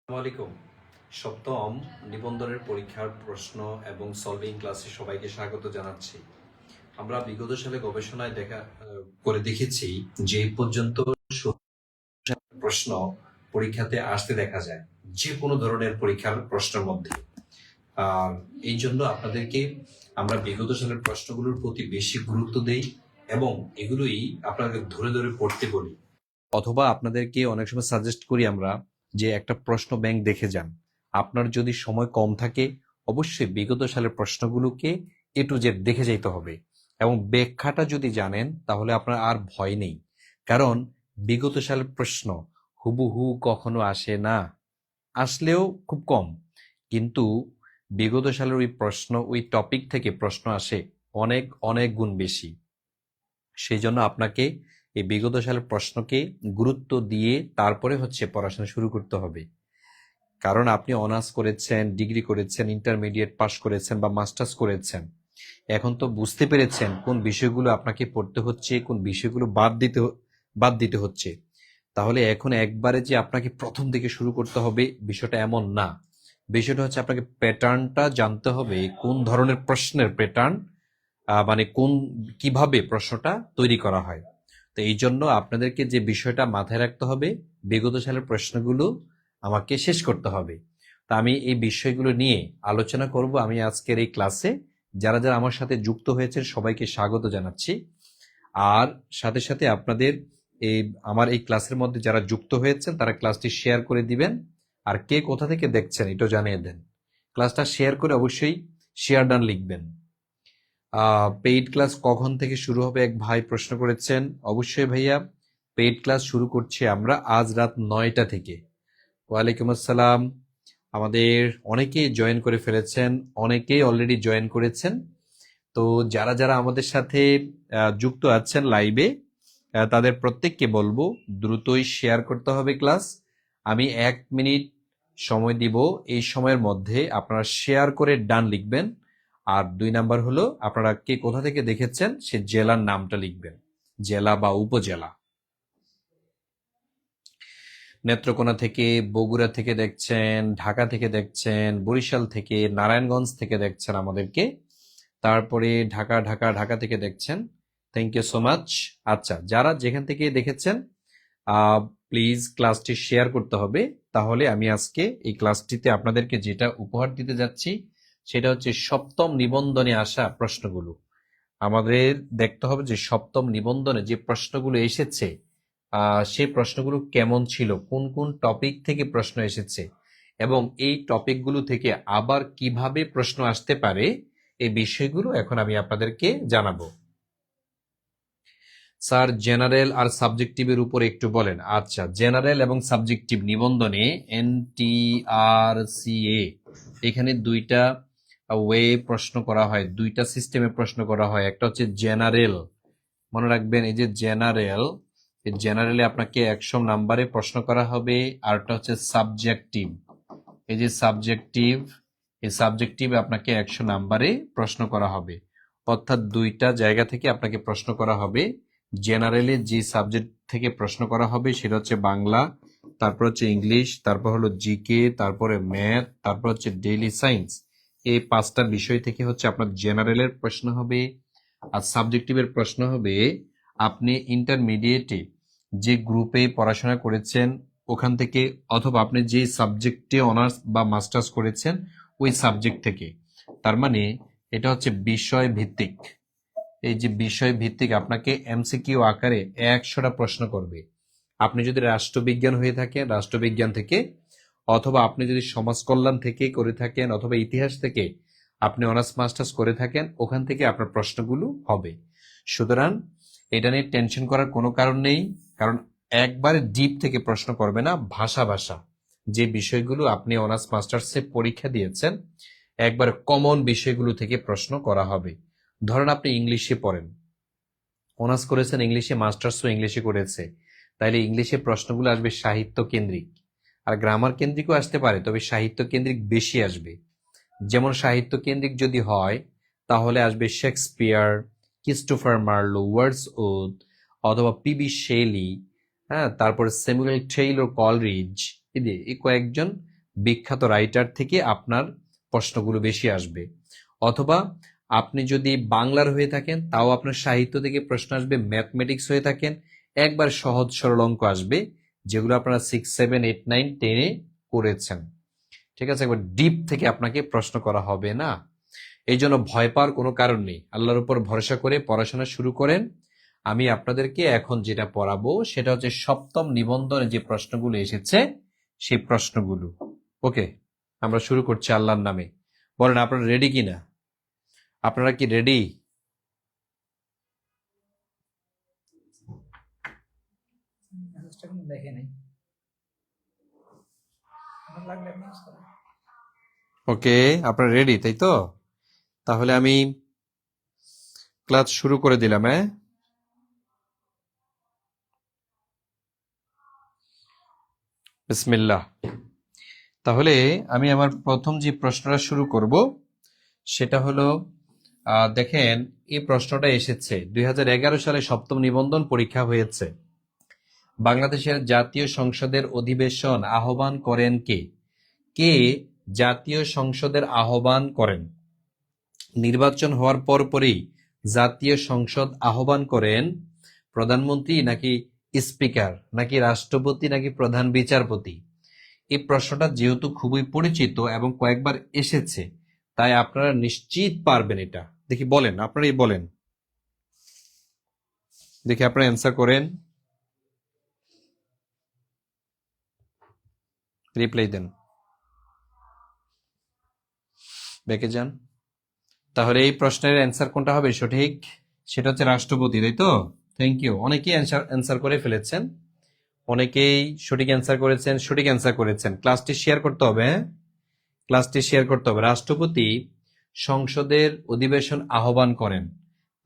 আসসালামু আলাইকুম। সপ্তম নিবন্ধনের পরীক্ষার প্রশ্ন এবং সলভিং ক্লাসে সবাইকে স্বাগত জানাচ্ছি। আমরা বিগত সালে গবেষণায় করে দেখেছি যে এই পর্যন্ত প্রশ্ন পরীক্ষাতে আসতে দেখা যায় যে কোনো ধরনের পরীক্ষার প্রশ্নের মধ্যে। আর এই জন্য আপনাদেরকে আমরা বিগত সালের প্রশ্নগুলোর প্রতি বেশি গুরুত্ব দেই এবং এগুলোই আপনাদের ধরে ধরে পড়তে বলি, অথবা আপনাদেরকে অনেক সময় সাজেস্ট করি আমরা যে একটা প্রশ্ন ব্যাংক দেখে যান। আপনার যদি সময় কম থাকে অবশ্যই বিগত সালের প্রশ্নগুলোকে এ টু জেড দেখে যাইতে হবে এবং ব্যাখ্যাটা যদি জানেন তাহলে আপনার আর ভয় নেই। কারণ বিগত সালের প্রশ্ন হুবহু কখনো আসে না, আসলেও খুব কম। কিন্তু বিগত সালের ওই প্রশ্ন, ওই টপিক থেকে প্রশ্ন আসে অনেক অনেক গুণ বেশি। সেই জন্য আপনাকে এই বিগত সালের প্রশ্নকে গুরুত্ব দিয়ে তারপরে পড়াশোনা শুরু করতে হবে। কারণ আপনি অনার্স করেছেন, ডিগ্রি করেছেন, ইন্টারমিডিয়েট পাশ করেছেন বা মাস্টার্স করেছেন, এখন তো বুঝতে পেরেছেন কোন বিষয়গুলো আপনাকে পড়তে হচ্ছে, কোন বিষয়গুলো বাদ দিতে হচ্ছে। তাহলে এখন একবারে যে আপনাকে প্রথম থেকে শুরু করতে হবে বিষয়টা এমন না। বিষয়টা হচ্ছে আপনাকে প্যাটার্নটা জানতে হবে, কোন ধরনের প্রশ্নের প্যাটার্ন, মানে কিভাবে প্রশ্নটা তৈরি করা হয়। তো এই জন্য আপনাদেরকে যে বিষয়টা মাথায় রাখতে হবে, বিগত সালের প্রশ্নগুলো আমাকে শেষ করতে হবে। তা আমি এই বিষয়গুলো নিয়ে আলোচনা করব আমি আজকের এই ক্লাসে। যারা যারা আমার সাথে যুক্ত হয়েছেন সবাইকে স্বাগত জানাচ্ছি। আর সাথে সাথে আপনাদের এই আমার এই ক্লাসের মধ্যে যারা যুক্ত হয়েছেন তারা ক্লাসটি শেয়ার করে দিবেন। আর কে কোথা থেকে দেখছেন এটাও জানিয়ে দেন। ক্লাসটা শেয়ার করে অবশ্যই শেয়ার ডান লিখবেন। পেইড ক্লাস কখন থেকে শুরু হবে এক ভাই প্রশ্ন করেছেন। অবশ্যই ভাইয়া, পেইড ক্লাস শুরু করছি আমরা আজ রাত 9টা থেকে। ওয়ালাইকুম আসসালাম। আমাদের অনেকেই জয়েন করে ফেলেছেন, অনেকেই অলরেডি জয়েন করেছেন। তো যারা যারা আমাদের সাথে যুক্ত আছেন লাইভে, তাদের প্রত্যেককে বলবো দ্রুতই শেয়ার করতে হবে ক্লাস। আমি 1 মিনিট সময় দিব, এই সময়ের মধ্যে আপনারা শেয়ার করে ডান লিখবেন। আর 2 নাম্বার হলো আপনারা কে কোথা থেকে দেখেছেন সে জেলার নামটা লিখবেন, জেলা বা উপজেলা। নেত্রকোনা থেকে, বগুড়া থেকে দেখছেন, ঢাকা থেকে দেখছেন, বরিশাল থেকে, নারায়ণগঞ্জ থেকে দেখছেন আমাদেরকে, তারপরে ঢাকা ঢাকা ঢাকা থেকে দেখছেন। Thank you so much. আচ্ছা, যারা যেখান থেকে দেখেছেন প্লিজ ক্লাসটি শেয়ার করতে হবে। তাহলে আমি আজকে এই ক্লাসটিতে আপনাদেরকে যেটা উপহার দিতে যাচ্ছি সেটা হচ্ছে সপ্তম নিবন্ধনে আসা প্রশ্নগুলো। আমাদের দেখতে হবে যে সপ্তম নিবন্ধনে যে প্রশ্নগুলো এসেছে সেই প্রশ্নগুলো কেমন ছিল, কোন কোন টপিক থেকে প্রশ্ন এসেছে এবং এই টপিকগুলো থেকে আবার কিভাবে প্রশ্ন আসতে পারে, এই বিষয়গুলো এখন আমি আপনাদেরকে জানাবো। স্যার, জেনারেল আর সাবজেক্টিভের উপর একটু বলেন। আচ্ছা, জেনারেল এবং সাবজেক্টিভ নিবন্ধনে NTRCA এখানে দুইটা ওয়ে প্রশ্ন করা হয়, দুইটা সিস্টেমে প্রশ্ন করা হয়। একটা হচ্ছে জেনারেল, মনে রাখবেন এই যে জেনারেল, এই জেনারেলে আপনাকে 100 নাম্বারে প্রশ্ন করা হবে। আর একটা হচ্ছে সাবজেক্টিভ, এই যে সাবজেক্টিভ, এই সাবজেক্টিভে আপনাকে 100 নাম্বারে প্রশ্ন করা হবে। অর্থাৎ দুইটা জায়গা থেকে আপনাকে প্রশ্ন করা হবে। জেনারেলে যে সাবজেক্ট থেকে প্রশ্ন করা হবে সেটা হচ্ছে বাংলা, তারপর হচ্ছে ইংলিশ, তারপর হলো জিকে, তারপরে ম্যাথ, তারপর হচ্ছে ডেইলি সায়েন্স। এই 5টা বিষয় থেকে আপনার জেনারেলের প্রশ্ন হবে। আর সাবজেক্টিভের প্রশ্ন হবে আপনি ইন্টারমিডিয়েটে যে গ্রুপে পড়াশোনা করেছেন ওখান থেকে, অথবা আপনি যে সাবজেক্টে অনার্স বা মাস্টার্স করেছেন ওই সাবজেক্ট থেকে। তার মানে এটা হচ্ছে বিষয় ভিত্তিক। এই যে বিষয় ভিত্তিক আপনাকে MCQ আকারে 100টা প্রশ্ন করবে। আপনি যদি রাষ্ট্রবিজ্ঞান হয়ে থাকেন রাষ্ট্রবিজ্ঞান থেকে, অথবা আপনি যদি সমাজ কল্যাণ থেকে করে থাকেন, অথবা ইতিহাস থেকে আপনি অনার্স মাস্টার্স করে থাকেন, ওখান থেকে আপনার প্রশ্নগুলো হবে। সুতরাং এটা নিয়ে টেনশন করার কোনো কারণ নেই, কারণ একবারে ডিপ থেকে প্রশ্ন করবে না। ভাষা ভাষা যে বিষয়গুলো আপনি অনার্স মাস্টার্সে পরীক্ষা দিয়েছেন একবার কমন বিষয়গুলো থেকে প্রশ্ন করা হবে। ধরেন আপনি ইংলিশে পড়েন, অনার্স করেছেন ইংলিশে, মাস্টার্সও ইংলিশে করেছে, তাইলে ইংলিশে প্রশ্নগুলো আসবে সাহিত্য কেন্দ্রিক। আর গ্রামার কেন্দ্রিকও আসতে পারে, তবে সাহিত্য কেন্দ্রিক বেশি আসবে। যেমন সাহিত্য কেন্দ্রিক যদি হয় তাহলে আসবে শেক্সপিয়ার, ক্রিস্টোফার মার্লো, ওয়ার্ডসওয়ার্থ, অথবা PB শেলি, হ্যাঁ, তারপরে স্যামুয়েল টেইলর কলরিজ, এই কয়েকজন বিখ্যাত রাইটার থেকে আপনার প্রশ্নগুলো বেশি আসবে, অথবা আপনি যদি বাংলার হয়ে থাকেন তাও আপনার সাহিত্য থেকে প্রশ্ন আসবে, ম্যাথমেটিক্স হয়ে থাকেন একবার সহজ সরল অঙ্ক আসবে যেগুলো আপনারা 6, 7, 8, 9, 10-এ করেছেন। ঠিক আছে, একবার ডিপ থেকে আপনাকে প্রশ্ন করা হবে না। এই জন্য ভয় পাওয়ার কোনো কারণ নেই, আল্লাহর উপর ভরসা করে পড়াশোনা শুরু করেন। আমি আপনাদেরকে এখন যেটা পড়াবো সেটা হচ্ছে সপ্তম নিবন্ধনে যে প্রশ্নগুলো এসেছে সেই প্রশ্নগুলো। ওকে, আমরা শুরু করছি আল্লাহর নামে। বলেন আপনারা রেডি কিনা? আপনারা কি রেডি? দেখে নাই আমার লাগলে আপনি use করেন। ওকে, আপনারা রেডি তাই তো? তাহলে আমি ক্লাস শুরু করে দিলাম। বিসমিল্লাহ। তাহলে আমি আমার প্রথম যে প্রশ্নটা শুরু করব সেটা হলো, দেখেন এই প্রশ্নটা এসেছে 2011 সালে সপ্তম নিবন্ধন পরীক্ষা হয়েছে। বাংলাদেশের জাতীয় সংসদের অধিবেশন আহ্বান করেন কে? কে জাতীয় সংসদের আহ্বান করেন? নির্বাচন হওয়ার পরপরই জাতীয় সংসদ আহ্বান করেন প্রধানমন্ত্রী নাকি স্পিকার নাকি রাষ্ট্রপতি নাকি প্রধান বিচারপতি? এই প্রশ্নটা যেহেতু খুবই পরিচিত এবং কয়েকবার এসেছে, তাই আপনারা নিশ্চিত পারবেন এটা। দেখি বলেন, আপনারাই বলেন, দেখি আপনারা অ্যান্সার করেন, রিপ্লাই দেন, বেঁকে যান। তাহলে এই প্রশ্নের অ্যান্সার কোনটা হবে সঠিক? সেটা হচ্ছে রাষ্ট্রপতি, তাই তো? Thank you. অনেকেই অ্যান্সার করে ফেলেছেন, অনেকেই সঠিক অ্যান্সার করেছেন, সঠিক অ্যান্সার করেছেন। ক্লাসটি শেয়ার করতে হবে, হ্যাঁ, ক্লাসটি শেয়ার করতে হবে। রাষ্ট্রপতি সংসদের অধিবেশন আহ্বান করেন।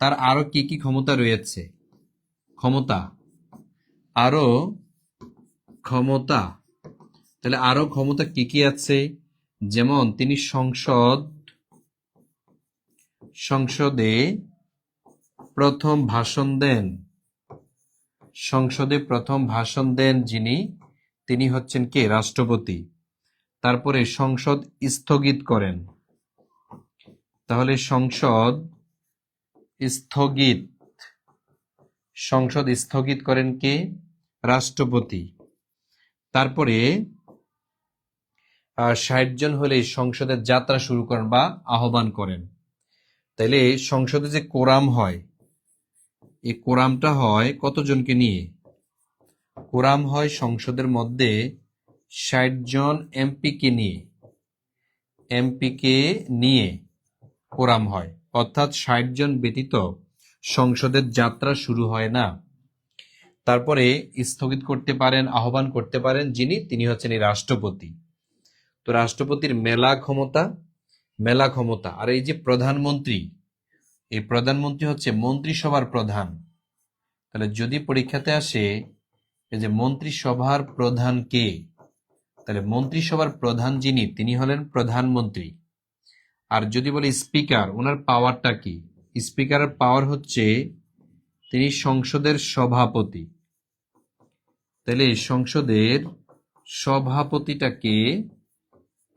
তার আরো কি কি ক্ষমতা রয়েছে? আরো ক্ষমতা, তাহলে আরো ক্ষমতা কি কি আছে? যেমন তিনি সংসদে প্রথম ভাষণ দেন, সংসদে প্রথম ভাষণ দেন যিনি, তিনি হচ্ছেন কে? রাষ্ট্রপতি। তারপরে সংসদ স্থগিত করেন, তাহলে সংসদ স্থগিত করেন কে? রাষ্ট্রপতি। তারপরে 60 জন হলে সংসদের যাত্রা শুরু করেন বা আহ্বান করেন। তাইলে সংসদে যে কোরাম হয়, এই কোরামটা হয় কতজনকে নিয়ে? কোরাম হয় সংসদের মধ্যে 60 জন এমপিকে নিয়ে কোরাম হয়, অর্থাৎ 60 জন ব্যতীত সংসদের যাত্রা শুরু হয় না। তারপরে স্থগিত করতে পারেন, আহ্বান করতে পারেন যিনি, তিনি হচ্ছেন এই রাষ্ট্রপতি। তো রাষ্ট্রপতির মেলা ক্ষমতা। আর এই যে প্রধানমন্ত্রী, এই প্রধানমন্ত্রী হচ্ছে মন্ত্রিসভার প্রধান। তাহলে যদি পরীক্ষাতে আসে এই যে মন্ত্রিসভার প্রধান কে, তাহলে মন্ত্রিসভার প্রধান যিনি, তিনি হলেন প্রধানমন্ত্রী। আর যদি বলি স্পিকার, ওনার পাওয়ারটা কি? স্পিকারের পাওয়ার হচ্ছে তিনি সংসদের সভাপতি। তাহলে সংসদের সভাপতিটা কে?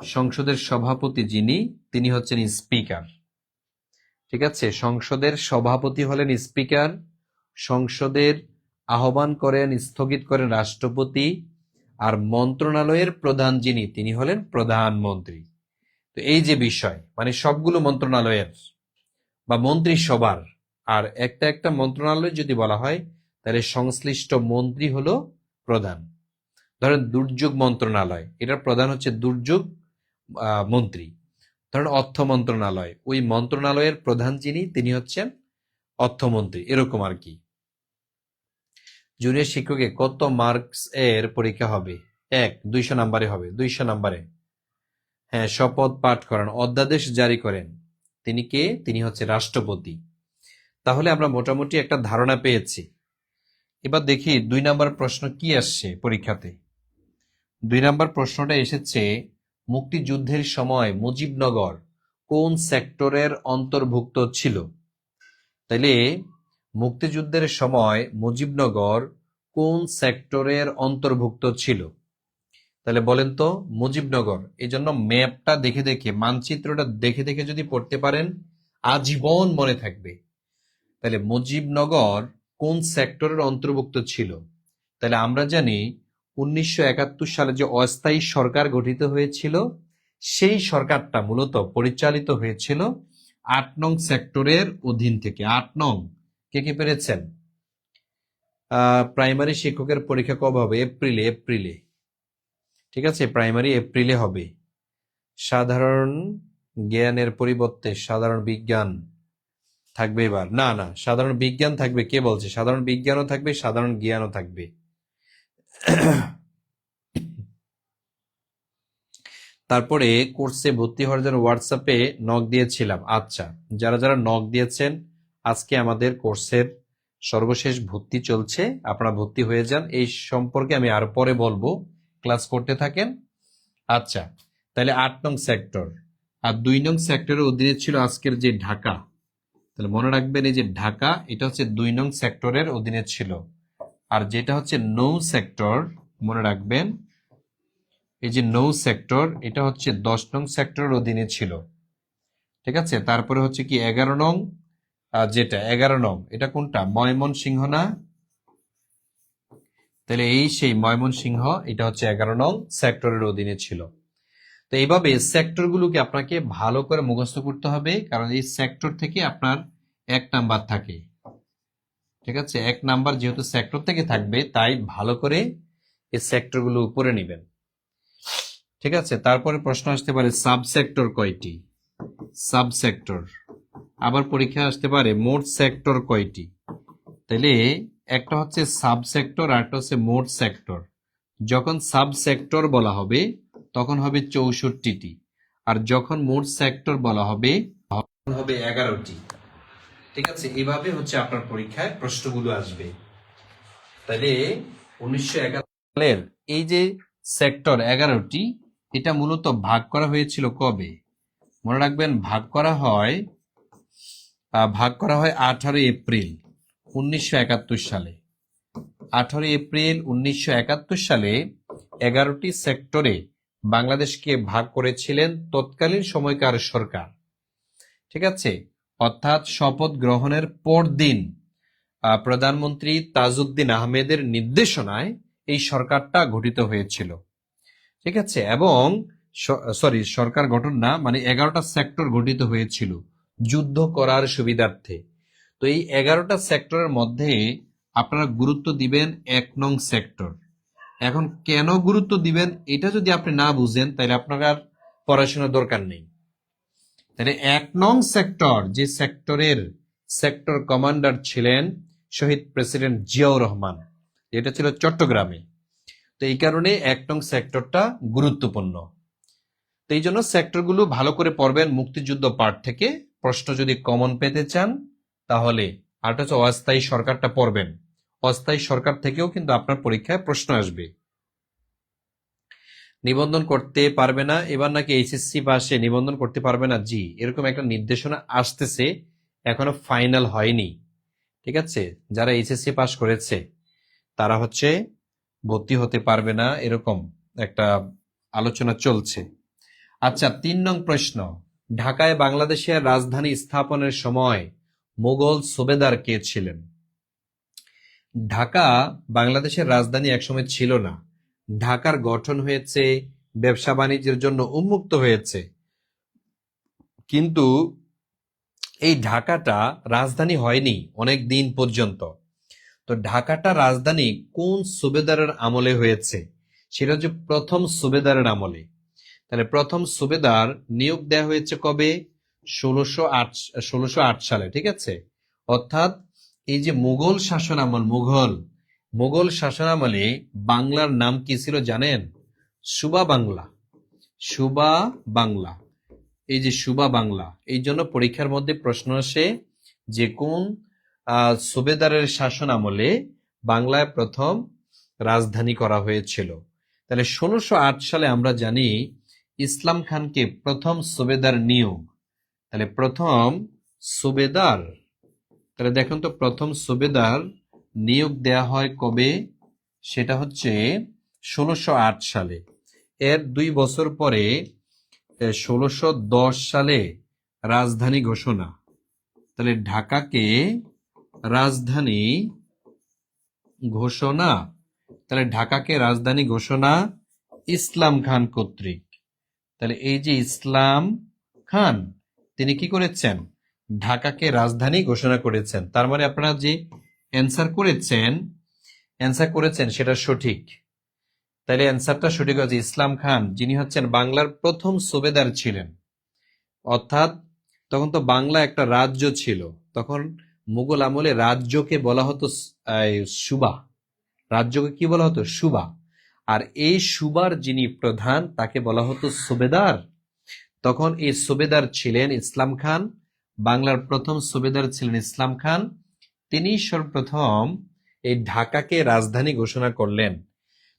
সংসদের সভাপতি যিনি, তিনি হচ্ছেন স্পিকার। ঠিক আছে, সংসদের সভাপতি হলেন স্পিকার, সংসদের আহ্বান করেন, স্থগিত করেন রাষ্ট্রপতি, আর মন্ত্রণালয়ের প্রধান যিনি, তিনি হলেন প্রধানমন্ত্রী। তো এই যে বিষয়, মানে সবগুলো মন্ত্রণালয়ের বা মন্ত্রিসভার, আর একটা একটা মন্ত্রণালয় যদি বলা হয় তাহলে সংশ্লিষ্ট মন্ত্রী হলো প্রধান। ধরেন দুর্যোগ মন্ত্রণালয়, এটার প্রধান হচ্ছে দুর্যোগ মন্ত্রী। ধরেন অর্থ মন্ত্রণালয়, ওই মন্ত্রণালয়ের প্রধান যিনি, তিনি হচ্ছেন অর্থমন্ত্রী, এরকম আর কি। জুনিয়র শিক্ষকে কত মার্কস এর পরীক্ষা হবে? 200 নাম্বারে হবে, 200 নাম্বারে। হ্যাঁ, শপথ পাঠ করেন, অধ্যাদেশ জারি করেন, তিনি কে? তিনি হচ্ছে রাষ্ট্রপতি। তাহলে আমরা মোটামুটি একটা ধারণা পেয়েছি। এবার দেখি 2 নাম্বার প্রশ্ন কি আসছে পরীক্ষাতে। 2 নাম্বার প্রশ্নটা এসেছে, মুক্তিযুদ্ধের সময় মুজিবনগর কোন সেক্টরের অন্তর্ভুক্ত ছিল? তাইলে মুক্তিযুদ্ধের সময় মুজিবনগর কোন সেক্টরের অন্তর্ভুক্ত ছিল? তাহলে বলেন তো মুজিবনগর, এই জন্য ম্যাপটা দেখে দেখে, মানচিত্রটা দেখে দেখে যদি পড়তে পারেন আজীবন মনে থাকবে। তাহলে মুজিবনগর কোন সেক্টরের অন্তর্ভুক্ত ছিল? তাহলে আমরা জানি 1971 সালে যে অস্থায়ী সরকার গঠিত হয়েছিল, সেই সরকারটা মূলত পরিচালিত হয়েছিল 8 নং সেক্টরের অধীন থেকে। 8 নং, কে কে পেরেছেন? প্রাইমারি শিক্ষকের পরীক্ষা কবে হবে? এপ্রিলে। এপ্রিলে, ঠিক আছে, প্রাইমারি এপ্রিলে হবে। সাধারণ জ্ঞানের পরিবর্তে সাধারণ বিজ্ঞান থাকবে এবার। না না, সাধারণ বিজ্ঞান থাকবে। কে বলছে? সাধারণ বিজ্ঞানও থাকবে, সাধারণ জ্ঞানও থাকবে। তারপরে কোর্সে ভর্তি হওয়ার জন্য হোয়াটসঅ্যাপে নক দিয়েছিলাম। আচ্ছা, যারা যারা নক দিয়েছেন, আজকে আমাদের কোর্সের সর্বশেষ ভর্তি চলছে, আপনারা ভর্তি হয়ে যান। এই সম্পর্কে আমি আর পরে বলবো, ক্লাস করতে থাকেন। আচ্ছা, তাহলে 8 নং সেক্টর আর 2 নং সেক্টরের অধীনে ছিল আজকের যে ঢাকা। তাহলে মনে রাখবেন, এই যে ঢাকা, এটা হচ্ছে 2 নং সেক্টরের অধীনে ছিল। আর যেটা হচ্ছে নৌ সেক্টর, মনে রাখবেন, এই যে নৌ সেক্টর, এটা হচ্ছে 10 নং সেক্টরের অধীনে ছিল। ঠিক আছে, তারপরে হচ্ছে কি 11 নং, যেটা 11 নং, এটা কোনটা? ময়মনসিংহ না? তাহলে এই সেই ময়মনসিংহ, এটা হচ্ছে 11 নং সেক্টরের অধীনে ছিল। তো এইভাবে সেক্টরগুলোকে আপনাকে ভালো করে মুখস্থ করতে হবে, কারণ এই সেক্টর থেকে আপনার 1 নাম্বার থাকে। ঠিক আছে, 1 নাম্বার যেহেতু সেক্টর থেকে থাকবে, তাই ভালো করে এই সেক্টরগুলো উপরে নেবেন। ঠিক আছে, তারপরে প্রশ্ন আসতে পারে সাবসেক্টর কয়টি? সাবসেক্টর। আবার পরীক্ষা আসতে পারে মোট সেক্টর কয়টি? তাহলে একটা হচ্ছে সাবসেক্টর আর একটা হচ্ছে মোট সেক্টর। যখন সাবসেক্টর বলা হবে তখন হবে 64টি, আর যখন মোট সেক্টর বলা হবে তখন হবে 11টি। ঠিক আছে, এইভাবে হচ্ছে আপনার পরীক্ষায় প্রশ্নগুলো আসবে। তাহলে 1971 সালের এই যে সেক্টর 11টি, এটা মূলত ভাগ করা হয়েছিল কবে? মনে রাখবেন, ভাগ করা হয় 18 এপ্রিল 1971 সালে। 18 এপ্রিল 1971 সালে 11টি সেক্টরে বাংলাদেশকে ভাগ করেছিলেন তৎকালীন সময়কার সরকার। ঠিক আছে, অর্থাৎ শপথ গ্রহণের পরদিন প্রধানমন্ত্রী তাজউদ্দিন আহমেদের নির্দেশনায় এই সরকারটা গঠিত হয়েছিল। ঠিক আছে, এবং সরকার গঠন না, মানে 11টা সেক্টর গঠিত হয়েছিল যুদ্ধ করার সুবিধার্থে। তো এই 11টা সেক্টরের মধ্যে আপনারা গুরুত্ব দিবেন 1 নং সেক্টর। এখন কেন গুরুত্ব দিবেন এটা যদি আপনি না বুঝেন, তাহলে আপনার আর পড়াশোনার দরকার নেই। তাহলে 1 নং সেক্টর, যে সেক্টরের সেক্টর কমান্ডার ছিলেন শহীদ প্রেসিডেন্ট জিয়াউর রহমান, এটা ছিল চট্টগ্রামে। তো এই কারণে 1 নং সেক্টরটা গুরুত্বপূর্ণ। তো এই জন্য সেক্টরগুলো ভালো করে পড়বেন মুক্তিযুদ্ধ পার্ট থেকে। প্রশ্ন যদি কমন পেতে চান তাহলে আর হচ্ছে অস্থায়ী সরকারটা পড়বেন। অস্থায়ী সরকার থেকেও কিন্তু আপনার পরীক্ষায় প্রশ্ন আসবে। নিবন্ধন করতে পারবে না, এবার নাকি এইচএসসি পাশে নিবন্ধন করতে পারবে না। জি, এরকম একটা নির্দেশনা আসতেছে, এখনো ফাইনাল হয়নি। ঠিক আছে, যারা এইচএসসি পাস করেছে তারা হচ্ছে ভর্তি হতে পারবে না, এরকম একটা আলোচনা চলছে। আচ্ছা, 3 নং প্রশ্ন, ঢাকায় বাংলাদেশের রাজধানী স্থাপনের সময় মুঘল সুবেদার কে ছিলেন? ঢাকা বাংলাদেশের রাজধানী একসময় ছিল না। ঢাকার গঠন হয়েছে, ব্যবসা বাণিজ্যের জন্য উন্মুক্ত হয়েছে, কিন্তু এই ঢাকাটা রাজধানী হয়নি অনেক দিন পর্যন্ত। তো ঢাকাটা রাজধানী কোন সুবেদারের আমলে হয়েছে? সেটা হচ্ছে প্রথম সুবেদারের আমলে। তাহলে প্রথম সুবেদার নিয়োগ দেওয়া হয়েছে কবে? 1608 সালে। ঠিক আছে, অর্থাৎ এই যে মুঘল শাসন আমল, মুঘল শাসন আমলে বাংলার নাম কি ছিল জানেন? সুবা বাংলা। সুবা বাংলা, এই যে সুবা বাংলা। এই জন্য পরীক্ষার মধ্যে প্রশ্ন আসে যে কোন সুবেদারের শাসন আমলে বাংলায় প্রথম রাজধানী করা হয়েছিল। তাহলে 1608 সালে আমরা জানি ইসলাম খানকে প্রথম সুবেদার নিয়োগ। তাহলে প্রথম সুবেদার, তাহলে দেখুন তো, প্রথম সুবেদার নিয়োগ দেয়া হয় কবে? সেটা হচ্ছে 1608 সালে। এর 2 বছর পরে 1610 সালে রাজধানী ঘোষণা। তাহলে ঢাকাকে রাজধানী ঘোষণা, তাহলে ঢাকাকে রাজধানী ঘোষণা ইসলাম খান কর্তৃক। তাহলে এই যে ইসলাম খান, তিনি কি করেছেন? ঢাকাকে রাজধানী ঘোষণা করেছেন। তার মানে আপনারা যে অ্যান্সার করেছেন সেটা সঠিক। তাহলে অ্যান্সারটা সঠিক হচ্ছে ইসলাম খান, যিনি হচ্ছেন বাংলার প্রথম সুবেদার ছিলেন। অর্থাৎ তখন তো বাংলা একটা রাজ্য ছিল, তখন মুঘল আমলে রাজ্যকে বলা হতো সুবা। রাজ্যকে কি বলা হতো? সুবা। আর এই সুবার যিনি প্রধান তাকে বলা হতো সুবেদার। তখন এই সুবেদার ছিলেন ইসলাম খান, বাংলার প্রথম সুবেদার ছিলেন ইসলাম খান। তিনি সর্বপ্রথম এই ঢাকাকে রাজধানী ঘোষণা করলেন।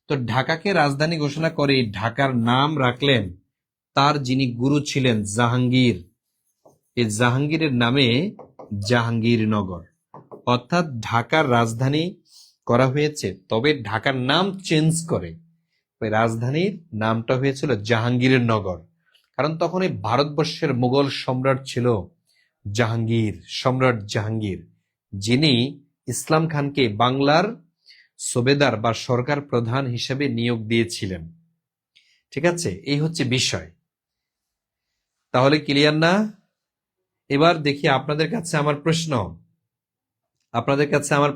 তো ঢাকাকে রাজধানী ঘোষণা করে ঢাকার নাম রাখলেন তার যিনি গুরু ছিলেন জাহাঙ্গীর। এই জাহাঙ্গীরের নামে জাহাঙ্গীরনগর। অর্থাৎ ঢাকার রাজধানী করা হয়েছে, তবে ঢাকার নাম চেঞ্জ করে ওই রাজধানীর নামটা হয়েছিল জাহাঙ্গীরের নগর। কারণ তখন এই ভারতবর্ষের মুঘল সম্রাট ছিল জাহাঙ্গীর, সম্রাট জাহাঙ্গীর, যিনি ইসলাম খানকে বাংলার সুবেদার বা সরকার প্রধান হিসেবে নিয়োগ দিয়েছিলেন। ঠিক আছে, এই হচ্ছে বিষয়। তাহলে ক্লিয়ার না? এবার দেখি আপনাদের কাছে আমার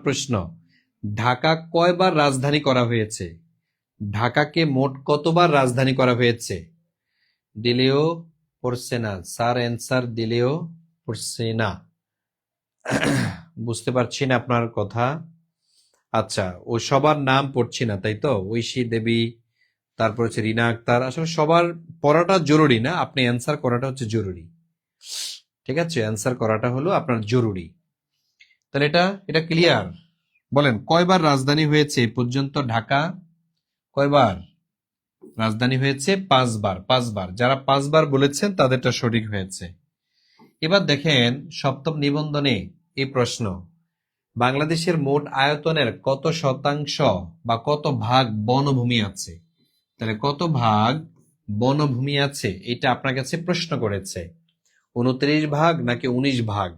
প্রশ্ন, ঢাকা কয়বার রাজধানী করা হয়েছে? ঢাকাকে মোট কতবার রাজধানী করা হয়েছে? দিলেও পড়ছে না স্যার, অ্যান্সার দিলেও পড়ছে না। বুঝতে পারছি না আপনার কথা। আচ্ছা, ও সবার নাম পড়ছি না, তাই তো? ঐশী দেবী, তারপর হচ্ছে রিনা আক্তার। আসলে সবার পড়াটা জরুরি না, আপনি অ্যান্সার করাটা হচ্ছে জরুরি। ঠিক আছে, অ্যান্সার করাটা হলো আপনার জরুরি। তাহলে এটা ক্লিয়ার? বলেন কয়বার রাজধানী হয়েছে এ পর্যন্ত ঢাকা? কয়বার রাজধানী হয়েছে? 5বার। 5বার। যারা 5বার বলেছেন তাদেরটা সঠিক হয়েছে। এবার দেখেন সপ্তম নিবন্ধনে এই প্রশ্ন, বাংলাদেশের মোট আয়তনের কত শতাংশ বা কত ভাগ বনভূমি আছে? তাহলে কত ভাগ বনভূমি আছে এটা আপনার কাছে প্রশ্ন করেছে। 29 ভাগ নাকি 19 ভাগ,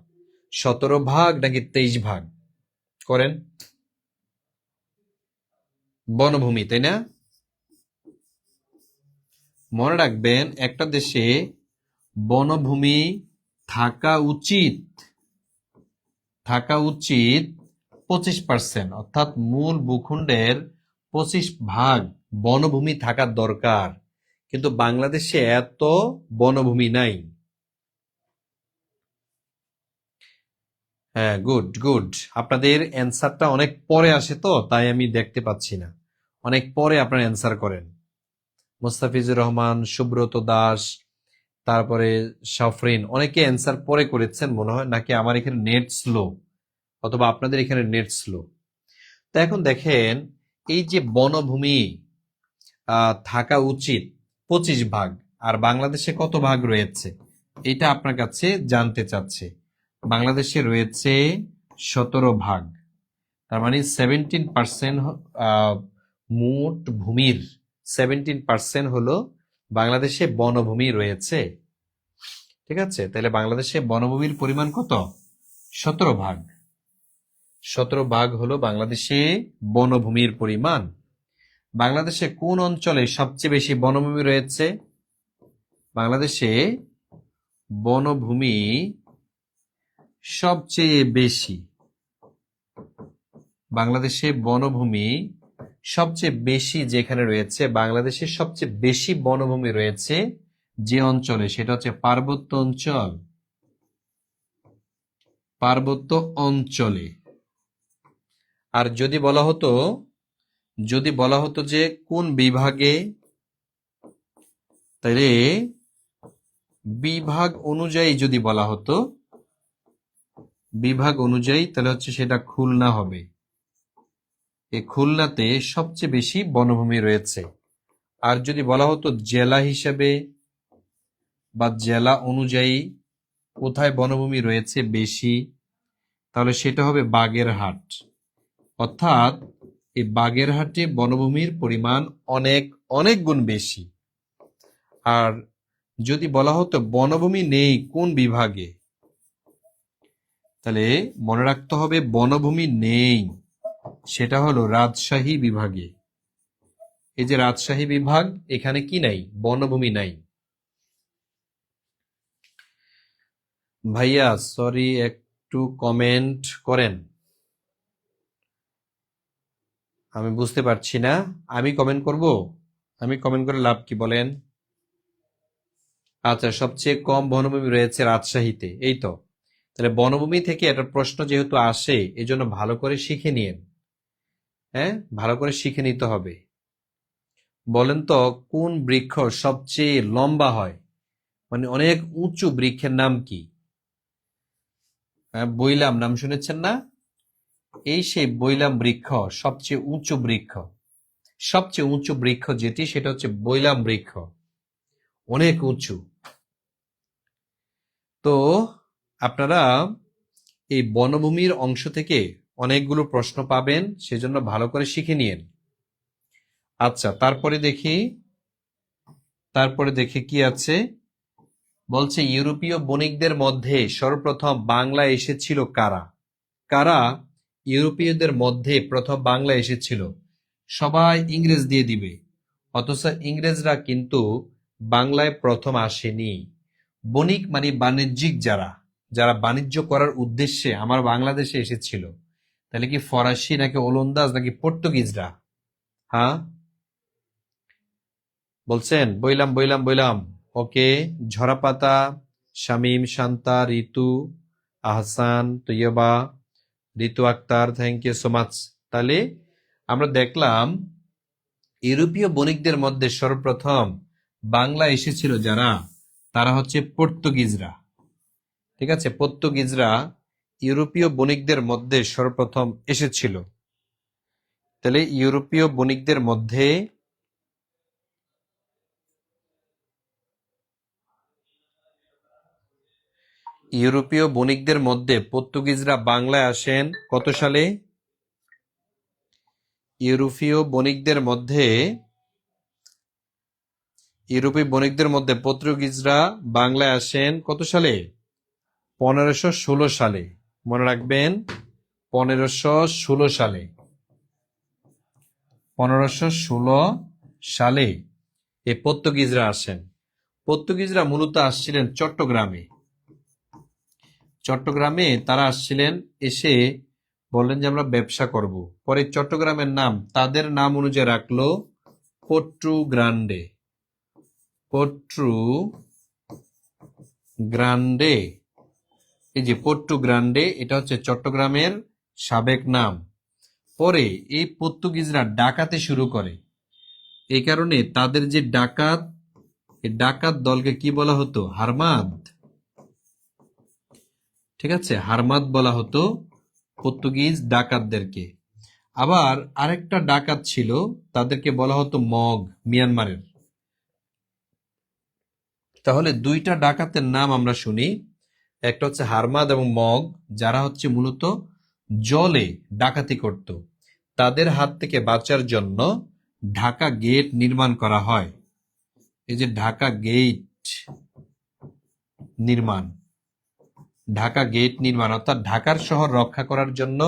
17 ভাগ নাকি 23 ভাগ? করেন। বনভূমি, তাই না? মনে রাখবেন একটা দেশে বনভূমি থাকা উচিত 25%, অর্থাৎ মূল ভূখণ্ডের 25 ভাগ বনভূমি থাকা দরকার। কিন্তু বাংলাদেশে এত বনভূমি নাই। হ্যাঁ, গুড। আপনাদের অ্যান্সারটা অনেক পরে আসে, তো তাই আমি দেখতে পাচ্ছি না। অনেক পরে আপনারা অ্যান্সার করেন। মোস্তাফিজুর রহমান, সুব্রত দাস, তারপরে সাফরিন, অনেকে অ্যান্সার পরে করেছেন মনে হয়, নাকি আমার এখানে নেট স্লো, অথবা আপনাদের এখানে নেট স্লো। তো এখন দেখেন এই যে বনভূমি থাকা উচিত 25 ভাগ, আর বাংলাদেশে কত ভাগ রয়েছে এটা আপনার কাছে জানতে চাচ্ছে। বাংলাদেশে রয়েছে 17 ভাগ। তার মানে 17% মোট ভূমির 17% হলো বাংলাদেশে বনভূমি রয়েছে। ঠিক আছে, তাহলে বাংলাদেশে বনভূমির পরিমাণ কত? 17 ভাগ। 17 ভাগ হলো বাংলাদেশে বনভূমির পরিমাণ। বাংলাদেশে কোন অঞ্চলে সবচেয়ে বেশি বনভূমি রয়েছে? বাংলাদেশে বনভূমি সবচেয়ে বেশি, বাংলাদেশে বনভূমি সবচেয়ে বেশি যেখানে রয়েছে, বাংলাদেশে সবচেয়ে বেশি বনভূমি রয়েছে যে অঞ্চলে, সেটা হচ্ছে পার্বত্য অঞ্চল। পার্বত্য অঞ্চলে। আর যদি বলা হতো যে কোন বিভাগে, তাহলে বিভাগ অনুযায়ী যদি বলা হতো, তাহলে হচ্ছে সেটা খুলনা হবে। এই খুলনাতে সবচেয়ে বেশি বনভূমি রয়েছে। আর যদি বলা হতো জেলা হিসেবে বা জেলা অনুযায়ী কোথায় বনভূমি রয়েছে বেশি, তাহলে সেটা হবে বাগেরহাট। অর্থাৎ এই বাগেরহাটে বনভূমির পরিমাণ অনেক অনেক গুণ বেশি। আর যদি বলা হতো বনভূমি নেই কোন বিভাগে, তাহলে মনে রাখতে হবে বনভূমি নেই, সেটা হলো রাজশাহী বিভাগে। এই যে রাজশাহী বিভাগ, এখানে কি নাই? বনভূমি নাই। ভাইয়া সরি, একটু কমেন্ট করেন, আমি বুঝতে পারছি না। আমি কমেন্ট করব? আমি কমেন্ট করে লাভ কি বলেন? আচ্ছা, সবচেয়ে কম বনভূমি রয়েছে রাজশাহীতে, এই তো। তাহলে বনভূমি থেকে একটা প্রশ্ন যেহেতু আসে, এজন্য ভালো করে শিখে নিন। হ্যাঁ, ভালো করে শিখে নিতে হবে। বলেন তো কোন বৃক্ষ সবচেয়ে লম্বা হয়, মানে অনেক উঁচু বৃক্ষের নাম কি? হ্যাঁ, বইলাম নাম শুনেছেন না? এই সেই বইলাম বৃক্ষ, সবচেয়ে উঁচু বৃক্ষ। সবচেয়ে উঁচু বৃক্ষ যেটি, সেটা হচ্ছে বইলাম বৃক্ষ, অনেক উঁচু। তো আপনারা এই বনভূমির অংশ থেকে অনেকগুলো প্রশ্ন পাবেন, সেজন্য ভালো করে শিখে নিন। আচ্ছা, তারপরে দেখি কি আছে। বলছে ইউরোপীয় বণিকদের মধ্যে সর্বপ্রথম বাংলা এসেছিল কারা? কারা ইউরোপীয়দের মধ্যে প্রথম বাংলা এসেছিল? সবাই ইংরেজ দিয়ে দিবে, অথচ ইংরেজরা কিন্তু বাংলায় প্রথম আসেনি। বণিক মানে বাণিজ্যিক, যারা যারা বাণিজ্য করার উদ্দেশ্যে আমার বাংলাদেশে এসেছিল। তাহলে কি ফরাসি নাকি ওলন্দাজ নাকি পর্তুগিজরা? হ্যাঁ বলছেন? বইলাম বইলাম বইলাম। Okay, Jharapata, Shamim, Shanta, Ritu, Ahsan, Tayeba, Ritu Akter, thank you so much. তাহলে আমরা দেখলাম ইউরোপীয় বণিকদের মধ্যে সর্বপ্রথম বাংলা এসেছিল যারা, তারা হচ্ছে পর্তুগিজরা। ঠিক আছে, পর্তুগিজরা ইউরোপীয় বণিকদের মধ্যে সর্বপ্রথম এসেছিল। তাহলে ইউরোপীয় বণিকদের মধ্যে পর্তুগিজরা বাংলায় আসেন কত সালে? ইউরোপীয় বণিকদের মধ্যে পর্তুগিজরা বাংলায় আসেন কত সালে? 1516 সালে। মনে রাখবেন, 1516 সালে। 1516 সালে এই পর্তুগিজরা আসেন। পর্তুগিজরা মূলত আসছিলেন চট্টগ্রামে। চট্টগ্রামে তারা আসছিলেন, এসে বললেন যে আমরা ব্যবসা করব। পরে চট্টগ্রামের নাম তাদের নাম অনুযায়ী রাখলো পোর্ট্রু গ্রান্ডে। পোর্ট্রু গ্রান্ডে, এই যে পোর্ট্রু গ্রান্ডে, এটা হচ্ছে চট্টগ্রামের সাবেক নাম। পরে এই পর্তুগিজরা ডাকাতে শুরু করে, এই কারণে তাদের যে ডাকাত, এই ডাকাত দলকে কি বলা হতো? হারমাদ। ঠিক আছে, হারমাদ বলা হতো পর্তুগিজ ডাকাতদেরকে। আবার আরেকটা ডাকাত ছিল, তাদেরকে বলা হতো মগ, মিয়ানমারের। তাহলে দুইটা ডাকাতের নাম আমরা শুনি, একটা হচ্ছে হারমাদ এবং মগ, যারা হচ্ছে মূলত জলে ডাকাতি করত। তাদের হাত থেকে বাঁচার জন্য ঢাকা গেট নির্মাণ করা হয়। এই যে নির্মাণ ঢাকা গেট নির্মাণ, অর্থাৎ ঢাকার শহর রক্ষা করার জন্য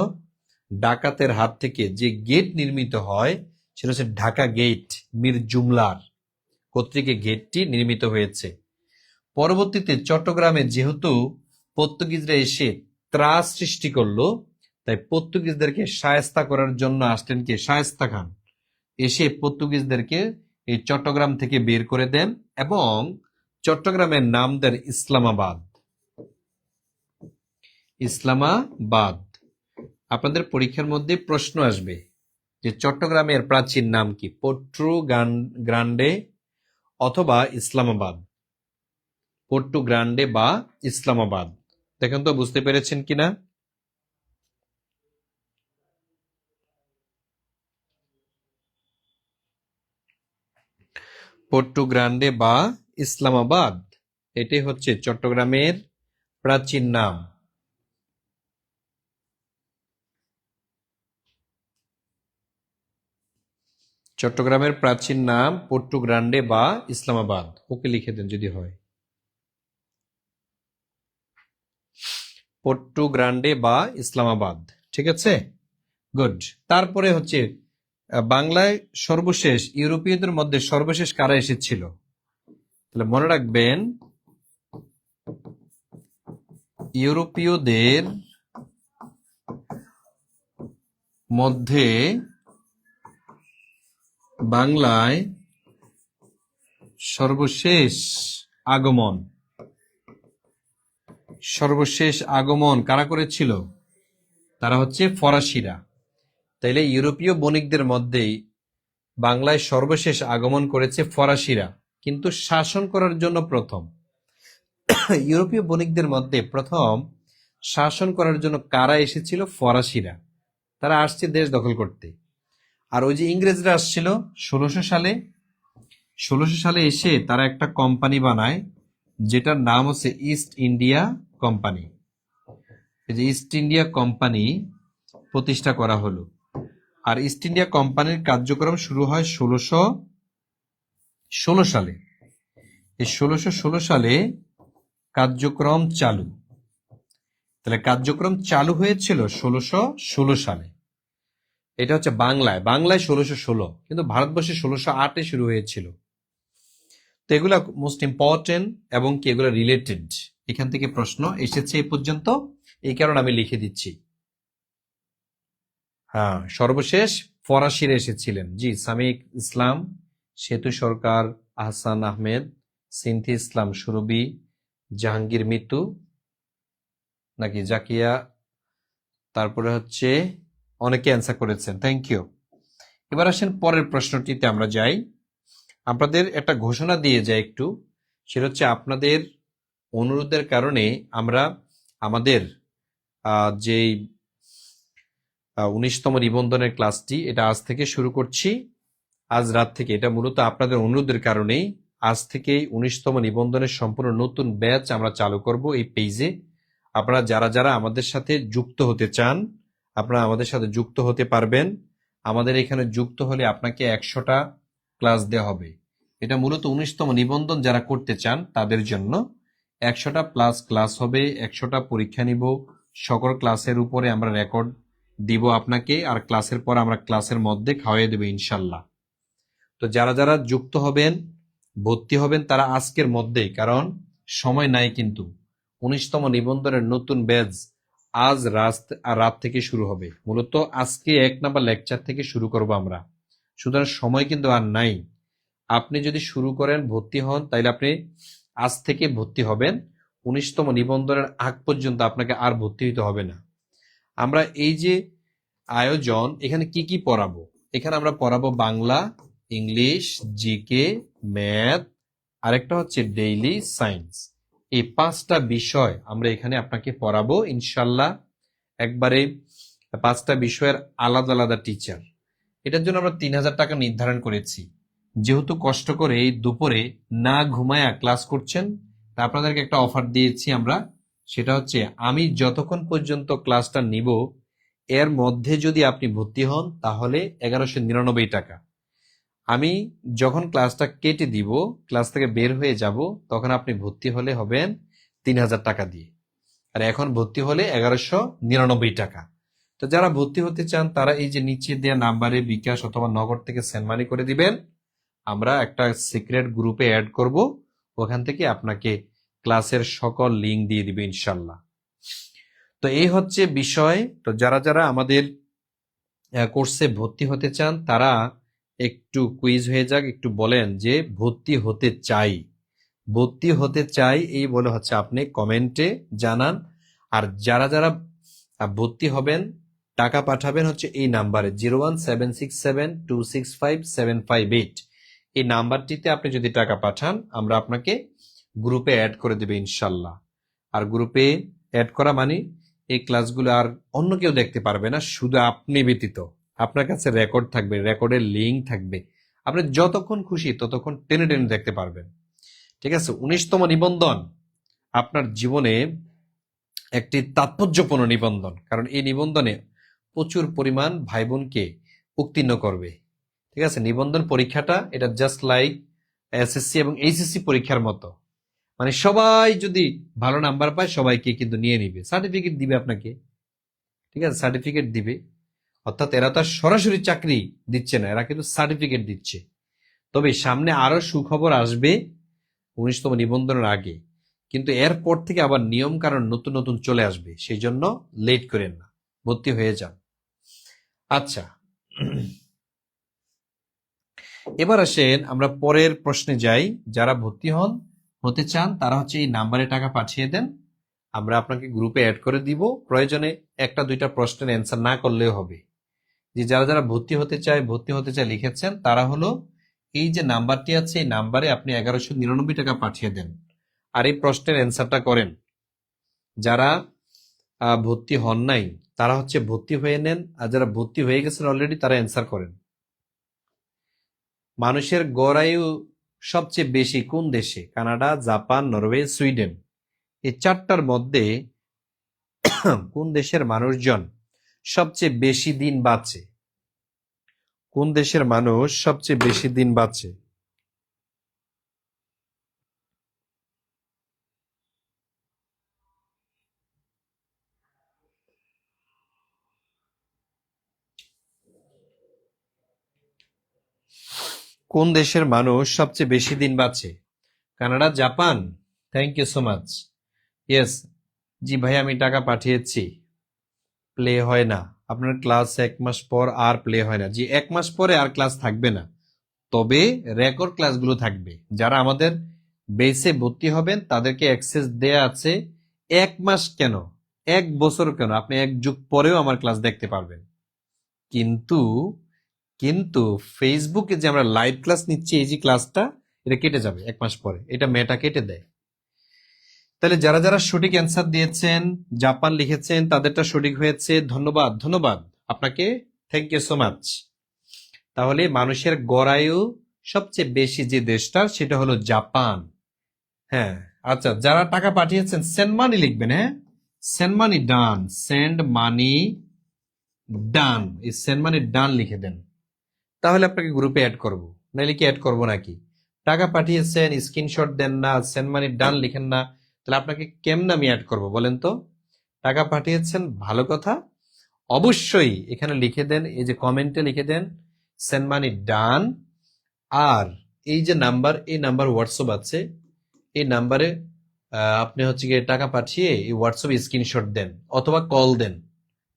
ডাকাতের হাত থেকে যে গেট নির্মিত হয়, সেটা হচ্ছে ঢাকা গেট। মীর জুমলার কর্তৃক গেটটি নির্মিত হয়েছে। পরবর্তীতে চট্টগ্রামে যেহেতু পর্তুগিজরা এসে ত্রাস সৃষ্টি করলো, তাই পর্তুগিজদেরকে শায়েস্তা করার জন্য আসলেন কে? শায়েস্তা খান। এসে পর্তুগিজদেরকে এই চট্টগ্রাম থেকে বের করে দেন এবং চট্টগ্রামের নাম দেন ইসলামাবাদ। ইসলামাবাদ। আপনাদের পরীক্ষার মধ্যে প্রশ্ন আসবে যে চট্টগ্রামের প্রাচীন নাম কি? পোর্ট্রু গ্রান্ডে অথবা ইসলামাবাদ। পোর্ট্রু গ্রান্ডে বা ইসলামাবাদ। দেখেন তো বুঝতে পেরেছেন কিনা? পোর্ট্রু গ্রান্ডে বা ইসলামাবাদ, এটাই হচ্ছে চট্টগ্রামের প্রাচীন নাম। চট্টগ্রামের প্রাচীন নাম পট্টু গ্রান্ডে বা ইসলামাবাদ। ওকে লিখে দেন যদি হয়। পট্টু গ্রান্ডে বা ইসলামাবাদ, ঠিক আছে, গুড। তারপরে হচ্ছে বাংলায় সর্বশেষ ইউরোপীয়দের মধ্যে সর্বশেষ কারা এসেছিল? তাহলে মনে রাখবেন, ইউরোপীয়দের মধ্যে বাংলায় সর্বশেষ আগমন কারা করেছিল? তারা হচ্ছে ফরাসিরা। তাইলে ইউরোপীয় বণিকদের মধ্যেই বাংলায় সর্বশেষ আগমন করেছে ফরাসিরা, কিন্তু শাসন করার জন্য প্রথম। ইউরোপীয় বণিকদের মধ্যে প্রথম শাসন করার জন্য কারা এসেছিল? ফরাসিরা। তারা আসছে দেশ দখল করতে। আর ওই যে ইংরেজরা আসছিল 1600 সালে এসে তারা একটা কোম্পানি বানায়, যেটার নাম হচ্ছে ইস্ট ইন্ডিয়া কোম্পানি। এই যে ইস্ট ইন্ডিয়া কোম্পানি প্রতিষ্ঠা করা হলো। আর ইস্ট ইন্ডিয়া কোম্পানির কার্যক্রম শুরু হয় 1616 সালে। এই 1616 সালে কার্যক্রম চালু। তাহলে কার্যক্রম চালু হয়েছিল 1616 সালে। এটা হচ্ছে বাংলায় 1616, কিন্তু ভারতবর্ষে 1608-এ শুরু হয়েছিল। তো এগুলা মোস্ট ইম্পর্টেন্ট এবং কি এগুলো রিলেটেড। এখান থেকে প্রশ্ন এসেছে এই পর্যন্ত, এই কারণে আমি লিখে দিচ্ছি। হ্যাঁ, সর্বশেষ ফরাসিরা এসেছিলেন। জি, সামিক ইসলাম, সেতু সরকার, আহসান আহমেদ, সিনথি ইসলাম সুরভি, জাহাঙ্গীর মিতু নাকি জাকিয়া, তারপরে হচ্ছে অনেকে অ্যান্সার করেছেন, থ্যাংক ইউ। এবার আসেন পরের প্রশ্নটিতে আমরা যাই। আপনাদের একটা ঘোষণা দিয়ে যাই একটু, সেটা হচ্ছে আপনাদের অনুরোধের কারণে আমরা আমাদের যেই 19তম নিবন্ধনের ক্লাসটি এটা আজ থেকে শুরু করছি, আজ রাত থেকে। এটা মূলত আপনাদের অনুরোধের কারণেই আজ থেকেই 19তম নিবন্ধনের সম্পূর্ণ নতুন ব্যাচ আমরা চালু করব এই পেজে। আপনারা যারা যারা আমাদের সাথে যুক্ত হতে চান, আপনারা আমাদের সাথে যুক্ত হতে পারবেন। আমাদের এখানে যুক্ত হলে আপনাকে 100টা ক্লাস দেওয়া হবে। এটা মূলত 19তম নিবন্ধন যারা করতে চান তাদের জন্য 100টা প্লাস ক্লাস হবে, 100টা পরীক্ষা নিব, সকল ক্লাসের উপরে আমরা রেকর্ড দিব আপনাকে, আর ক্লাসের পর আমরা ক্লাসের মধ্যে খাওয়াই দেব ইনশাল্লাহ। তো যারা যারা যুক্ত হবেন, ভর্তি হবেন তারা আজকের মধ্যেই, কারণ সময় নাই কিন্তু। 19তম নিবন্ধনের নতুন ব্যাচ আজ রাত থেকে শুরু হবে। মূলত আজকে 1 নাম্বার লেকচার থেকে শুরু করব আমরা, সুতরাং সময় কিন্তু আর নাই। আপনি যদি শুরু করেন, ভর্তি হন, তাইলে আপনি আজ থেকে ভর্তি হবেন। 19তম নিবন্ধনের আগ পর্যন্ত আপনাকে আর ভর্তি হতে হবে না। আমরা এই যে আয়োজন, এখানে কি কি পড়াবো? এখানে আমরা পড়াবো বাংলা, ইংলিশ, জিকে, ম্যাথ, আরেকটা হচ্ছে ডেইলি সায়েন্স। এই 5টা বিষয় আমরা এখানে আপনাকে পড়াবো ইনশাল্লাহ। একবারে 5টা বিষয়ের আলাদা আলাদা টিচার। এটার জন্য আমরা 3000 টাকা নির্ধারণ করেছি। যেহেতু কষ্ট করে এই দুপুরে না ঘুমায়া ক্লাস করছেন, তা আপনাদেরকে একটা অফার দিয়েছি আমরা। সেটা হচ্ছে, আমি যতক্ষণ পর্যন্ত ক্লাসটা নিব এর মধ্যে যদি আপনি ভর্তি হন তাহলে 1199 টাকা। আমি যখন ক্লাসটা কেটে দিব, ক্লাস থেকে বের হয়ে যাব, তখন আপনি ভর্তি হলে হবেন 3000 টাকা দিয়ে। আর এখন ভর্তি হলে 1199 টাকা। তো যারা ভর্তি হতে চান তারা এই যে নিচে দেওয়া নাম্বারে বিকাশ অথবা নগদ থেকে সেন্ড মানি করে দিবেন। আমরা একটা সিক্রেট গ্রুপে অ্যাড করব, ওখান থেকে আপনাকে ক্লাসের সকল লিঙ্ক দিয়ে দিবে ইনশাল্লাহ। তো এই হচ্ছে বিষয়। তো যারা যারা আমাদের কোর্সে ভর্তি হতে চান তারা একটু কুইজ হয়ে যাক, একটু বলেন যে ভর্তি হতে চাই এই বলে হচ্ছে আপনি কমেন্টে জানান। আর যারা যারা ভর্তি হবেন টাকা পাঠাবেন হচ্ছে এই নাম্বারে 01767265758। এই নাম্বারটিতে আপনি যদি টাকা পাঠান আমরা আপনাকে গ্রুপে অ্যাড করে দেবে ইনশাল্লাহ। আর গ্রুপে অ্যাড করা মানে এই ক্লাসগুলো আর অন্য কেউ দেখতে পারবে না, শুধু আপনি ব্যতীত। আপনার কাছে রেকর্ড থাকবে, রেকর্ডের লিঙ্ক থাকবে, আপনি যতক্ষণ খুশি ততক্ষণ টেনে টেনে দেখতে পারবেন। ঠিক আছে? 19তম নিবন্ধন আপনার জীবনে একটি তাৎপর্যপূর্ণ নিবন্ধন, কারণ এই নিবন্ধনে প্রচুর পরিমাণ ভাই বোনকে উত্তীর্ণ করবে। ঠিক আছে, নিবন্ধন পরীক্ষাটা এটা জাস্ট লাইক এসএসসি এবং এইচএসসি পরীক্ষার মতো। মানে সবাই যদি ভালো নাম্বার পায় সবাইকে কিন্তু নিয়ে নিবে, সার্টিফিকেট দিবে আপনাকে। ঠিক আছে, সার্টিফিকেট দিবে, অর্থাৎ এরা তো আর সরাসরি চাকরি দিচ্ছে না, এরা কিন্তু সার্টিফিকেট দিচ্ছে। তবে সামনে আরো সুখবর আসবে 19তম নিবন্ধনের আগে, কিন্তু এরপর থেকে আবার নিয়ম কারণ নতুন নতুন চলে আসবে, সেই জন্য লেট করেন না, ভর্তি হয়ে যান। আচ্ছা, এবার আসেন আমরা পরের প্রশ্নে যাই। যারা ভর্তি হতে চান তারা হচ্ছে এই নাম্বারে টাকা পাঠিয়ে দেন, আমরা আপনাকে গ্রুপে অ্যাড করে দিব। প্রয়োজনে একটা দুইটা প্রশ্নের অ্যান্সার না করলেও হবে। যে যারা যারা ভর্তি হতে চায় লিখেছেন তারা হলো এই যে নাম্বারটি আছে, এই নাম্বারে আপনি 1199 টাকা পাঠিয়ে দেন আর এই প্রশ্নের অ্যান্সারটা করেন। যারা ভর্তি হন নাই তারা হচ্ছে ভর্তি হয়ে নেন, আর যারা ভর্তি হয়ে গেছেন অলরেডি তারা অ্যান্সার করেন। মানুষের গড় আয়ু সবচেয়ে বেশি কোন দেশে? Canada, Japan, Norway, Sweden. এই চারটার মধ্যে কোন দেশের মানুষজন সবচেয়ে বেশি দিন বাঁচে? কোন দেশের মানুষ সবচেয়ে বেশি দিন বাঁচে? কোন দেশের মানুষ সবচেয়ে বেশি দিন বাঁচে? Canada, Japan? Thank you so much. Yes, জি ভাই আমি টাকা পাঠিয়েছি, প্লে হয় না। আপনার ক্লাস 1 মাস পর আর প্লে হয় না। জি, 1 মাস পরে আর ক্লাস থাকবে না, তবে রেকর্ড ক্লাসগুলো থাকবে। যারা আমাদের বেসে ভর্তি হবেন তাদেরকে অ্যাক্সেস দেয়া আছে 1 মাস কেন, 1 বছর কেন, আপনি 1 যুগ পরেও আমার ক্লাস দেখতে পারবেন। কিন্তু কিন্তু ফেসবুকে যে আমরা লাইভ ক্লাস নিচ্ছি, এই যে ক্লাসটা, এটা কেটে যাবে 1 মাস পরে, এটা মেটা কেটে দেয়। তাহলে যারা যারা সঠিক অ্যান্সার দিয়েছেন, জাপান লিখেছেন, তাদেরটা সঠিক হয়েছে, ধন্যবাদ ধন্যবাদ আপনাকে, থ্যাংক ইউ সো মাচ। তাহলে মানুষের গড় আয়ু সবচেয়ে বেশি যে দেশটা সেটা হলো জাপান। হ্যাঁ, আচ্ছা, যারা টাকা পাঠিয়েছেন সেন্ড মানি লিখবেন। হ্যাঁ, সেন্ড মানি ডান, সেন্ড মানি ডান, এই সেন্ড মানি ডান লিখে দেন, তাহলে আপনাকে গ্রুপে অ্যাড করব। নাইলে কি অ্যাড করব নাকি? টাকা পাঠিয়েছেন, স্ক্রিনশট দেন না, সেন্ড মানি ডান লিখেন না, তাহলে আপনাকে কেমনে আমি অ্যাড করব বলেন তো? টাকা পাঠিয়েছেন, ভালো কথা, অবশ্যই এখানে লিখে দেন, এই যে কমেন্টে লিখে দেন সেন্ড মানি ডান। আর এই যে নাম্বার, এই নাম্বার হোয়াটসঅ্যাপ আছে, এই নাম্বারে আপনি হচ্ছে গিয়ে টাকা পাঠিয়ে এই হোয়াটসঅ্যাপে স্ক্রিনশট দেন অথবা কল দেন।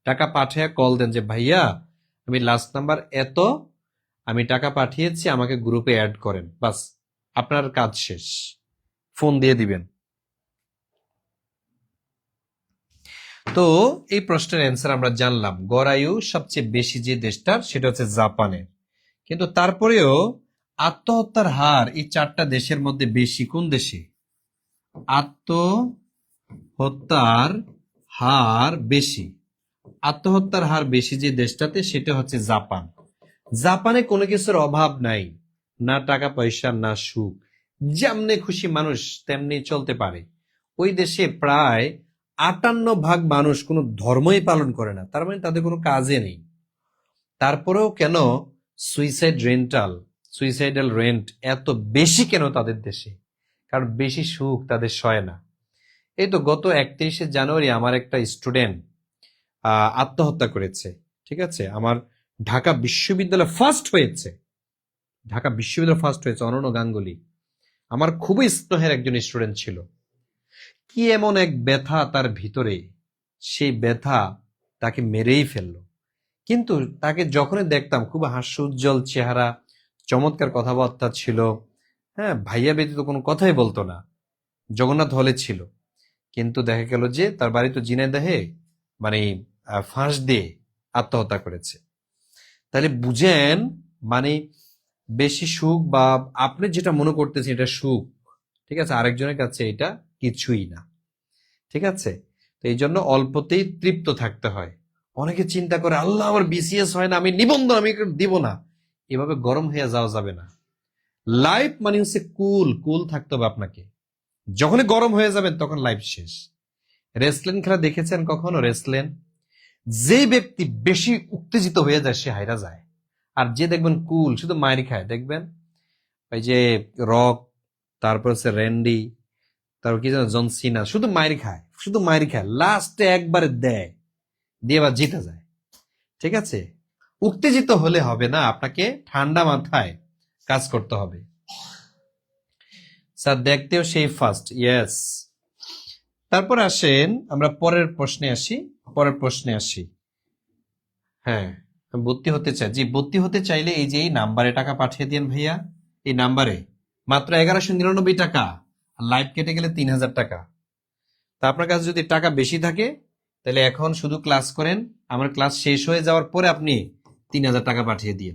টাকা পাঠিয়ে কল দেন যে ভাইয়া আমি লাস্ট নাম্বার এত, আমি টাকা পাঠিয়েছি, আমাকে গ্রুপে অ্যাড করেন, বাস আপনার কাজ শেষ, ফোন দিয়ে দিবেন। তো এই প্রশ্নের অ্যান্সার আমরা জানলাম, গড় আয়ু সবচেয়ে বেশি যে দেশটার সেটা হচ্ছে জাপানের। কিন্তু তারপরেও আত্মহত্যার হার এই চারটা দেশের মধ্যে বেশি কোন দেশে? আত্মহত্যার হার বেশি, আত্মহত্যার হার বেশি যে দেশটাতে সেটা হচ্ছে জাপান। জাপানে কোনো কিছুর অভাব নাই, না টাকা পয়সা না সুখ, যেমনে খুশি মানুষ তেমনি চলতে পারে। ওই দেশে প্রায় 58% মানুষ কোনো ধর্মই পালন করে না, তার মানে তাদের কোনো কাজে নেই। তারপরেও কেন সুইসাইডাল রেন্ট এত বেশি কেন তাদের দেশে? কারণ বেশি সুখ তাদের সয় না। এই তো গত 31শে জানুয়ারি আমার একটা স্টুডেন্ট আত্মহত্যা করেছে। ঠিক আছে, আমার ঢাকা বিশ্ববিদ্যালয় ফার্স্ট হয়েছে, অনন্য গাঙ্গুলি, আমার খুবই স্নেহের একজন স্টুডেন্ট ছিল। কি এমন এক ব্যথা তার ভিতরে, সেই ব্যথা তাকে মেরেই ফেললো। কিন্তু তাকে যখনই দেখতাম খুব হাস্য উজ্জ্বল চেহারা, চমৎকার কথাবার্তা ছিল। হ্যাঁ, ভাইয়া ব্যতীত কোনো কথাই বলতো না, জগন্নাথ হলে ছিল। কিন্তু দেখা গেল যে তার বাড়ি তো ঝিনাইদহে, মানে ফাঁস দিয়ে আত্মহত্যা করেছে। তাহলে বুঝেন, মানে বেশি সুখ বা আপনি যেটা মনে করতেছেন এটা সুখ, ঠিক আছে, আরেকজনের কাছে এটা কিছুই না। ঠিক আছে, তো এই জন্য অল্পতেই তৃপ্ত থাকতে হয়। অনেকে চিন্তা করে আল্লাহ আমার বিসিএস হয় না, আমি নিবন্ধন আমি দিব না, এভাবে গরম হয়ে যাওয়া যাবে না। লাইফ মানে হচ্ছে কুল থাকতে হবে আপনাকে। যখনই গরম হয়ে যাবেন তখন লাইফ শেষ। রেসলিং খেলা দেখেছেন কখনো? রেসলিং, যে ব্যক্তি বেশি উত্তেজিত হয়ে যায় সে হাইরা যায়, আর যে দেখবেন কুল শুধু মায়ের খায় দেখবেন, ওই যে রক, তারপর হচ্ছে র্যান্ডি, তারপর কি যেন জন সিনা, শুধু মায়ের খায়, শুধু মায়ের খায়, লাস্টে একবারে দেয়, দিয়ে আবার জিতে যায়। ঠিক আছে, উত্তেজিত হলে হবে না, আপনাকে ঠান্ডা মাথায় কাজ করতে হবে। স্যার দেখতেও সেই ফার্স্ট, ইয়েস। তারপর আসেন আমরা পরের প্রশ্নে আসি। হ্যাঁ, ভর্তি হতে চাই, জি ভর্তি হতে চাইলে এই যে এই নাম্বারে টাকা পাঠিয়ে দিন ভাইয়া, এই নাম্বারে মাত্র 1199 টাকা, আর লাইভ কেটে গেলে 3000 টাকা। তা আপনার কাছে যদি টাকা বেশি থাকে তাহলে এখন শুধু ক্লাস করেন, আমার ক্লাস শেষ হয়ে যাওয়ার পরে আপনি 3000 টাকা পাঠিয়ে দিন।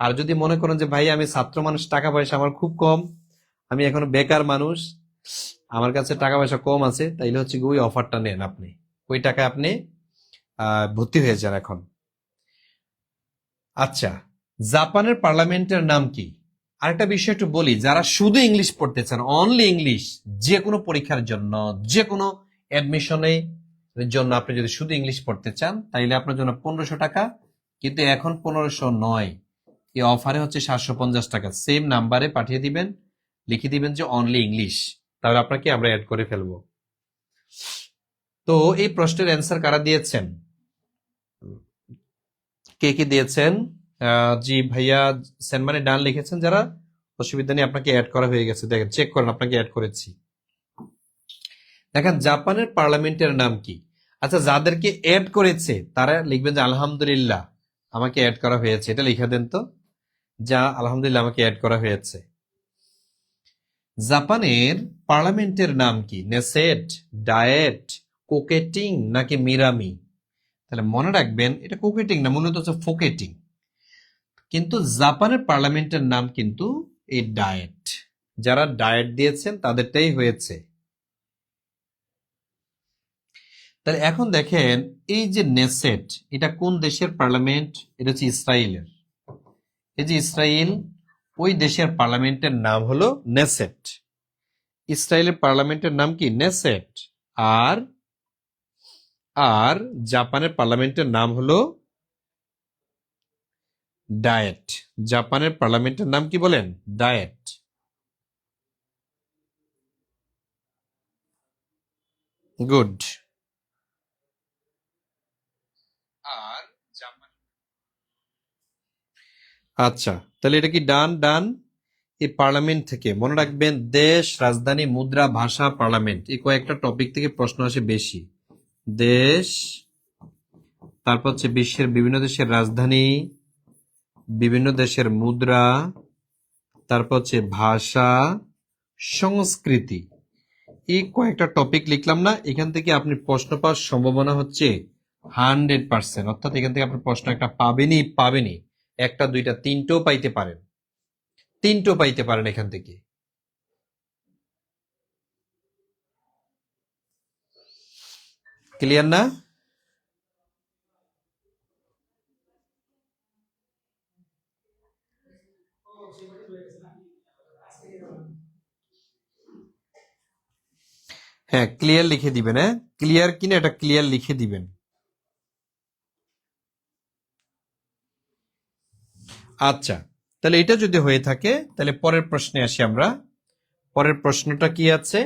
আর যদি মনে করেন যে ভাই আমি ছাত্র মানুষ, টাকা পয়সা আমার খুব কম, আমি এখনো বেকার মানুষ, আমার কাছে টাকা পয়সা কম আছে, তাইলে হচ্ছে ওই অফারটা নেন, আপনি ওই টাকা আপনি ভর্তি হয়ে যান এখন। আচ্ছা, জাপানের পার্লামেন্টের নাম কি? আরেকটা বিষয় একটু বলি, যারা শুধু ইংলিশ পড়তে চান, অনলি ইংলিশ, যে কোনো পরীক্ষার জন্য, যে কোনো অ্যাডমিশনে জন্য আপনি যদি শুধু ইংলিশ পড়তে চান তাইলে আপনার জন্য 1500 টাকা, কিন্তু এখন 1500 নয়, এই অফারে হচ্ছে 750 টাকা। সেম নাম্বারে পাঠিয়ে দিবেন, লিখে দিবেন যে অনলি ইংলিশ, তাহলে আপনাকে আমরা অ্যাড করে ফেলবো। তো এই প্রশ্নের অ্যান্সার কারা দিয়েছেন, কে কি দিয়েছেন? জি ভাইয়া সেনমানি ডান লিখেছেন যারা, অসুবিধা নেই, আপনাকে অ্যাড করা হয়ে গেছে, দেখেন চেক করেন, আপনাকে অ্যাড করেছি। দেখেন জাপানের পার্লামেন্টের নাম কি? আচ্ছা, যাদেরকে অ্যাড করেছে তারা লিখবেন যে আলহামদুলিল্লাহ আমাকে অ্যাড করা হয়েছে, এটা লিখে দেন তো, যা আলহামদুলিল্লাহ আমাকে অ্যাড করা হয়েছে। জাপানের পার্লামেন্টের নাম কি? নেসেট, ডায়েট, কোকেটিং নাকি মিরামি? তাহলে মনে রাখবেন এটা কোকেটিং না, মূলত হচ্ছে ফোকেটিং, কিন্তু জাপানের পার্লামেন্টের নাম কিন্তু এই ডায়েট। যারা ডায়েট দিয়েছেন তাদেরটাই হয়েছে। তাহলে এখন দেখেন এই যে নেসেট, এটা কোন দেশের পার্লামেন্ট? এটা হচ্ছে ইসরায়েলের। এই যে ইসরায়েল, ওই দেশের পার্লামেন্টের নাম হলো নেসেট। ইসরায়েলের পার্লামেন্টের নাম কি? নেসেট। আর আর জাপানের পার্লামেন্টের নাম হলো ডায়েট। জাপানের পার্লামেন্টের নাম কি বলেন? ডায়েট। গুড। আর জাপান, আচ্ছা তাহলে এটা কি ডান? ডান। এই পার্লামেন্ট থেকে মনে রাখবেন দেশ, রাজধানী, মুদ্রা, ভাষা, পার্লামেন্ট, এই কয়েকটা টপিক থেকে প্রশ্ন আসে বেশি। দেশ, তারপর হচ্ছে বিশ্বের বিভিন্ন দেশের রাজধানী, বিভিন্ন দেশের মুদ্রা, তারপর হচ্ছে ভাষা, সংস্কৃতি, এই কয়েকটা টপিক লিখলাম না, এখান থেকে আপনি প্রশ্ন পাওয়ার সম্ভাবনা হচ্ছে 100%, অর্থাৎ এখান থেকে আপনি প্রশ্ন একটা পাবেনই, একটা দুইটা তিনটেও পাইতে পারেন, এখান থেকে। ক্লিয়ার না? হ্যাঁ ক্লিয়ার লিখে দিবেন, হ্যাঁ ক্লিয়ার কিনা এটা ক্লিয়ার লিখে দিবেন। আচ্ছা, তাহলে এটা যদি হয়ে থাকে তাহলে পরের প্রশ্নে আসি আমরা। পরের প্রশ্নটা কি আছে?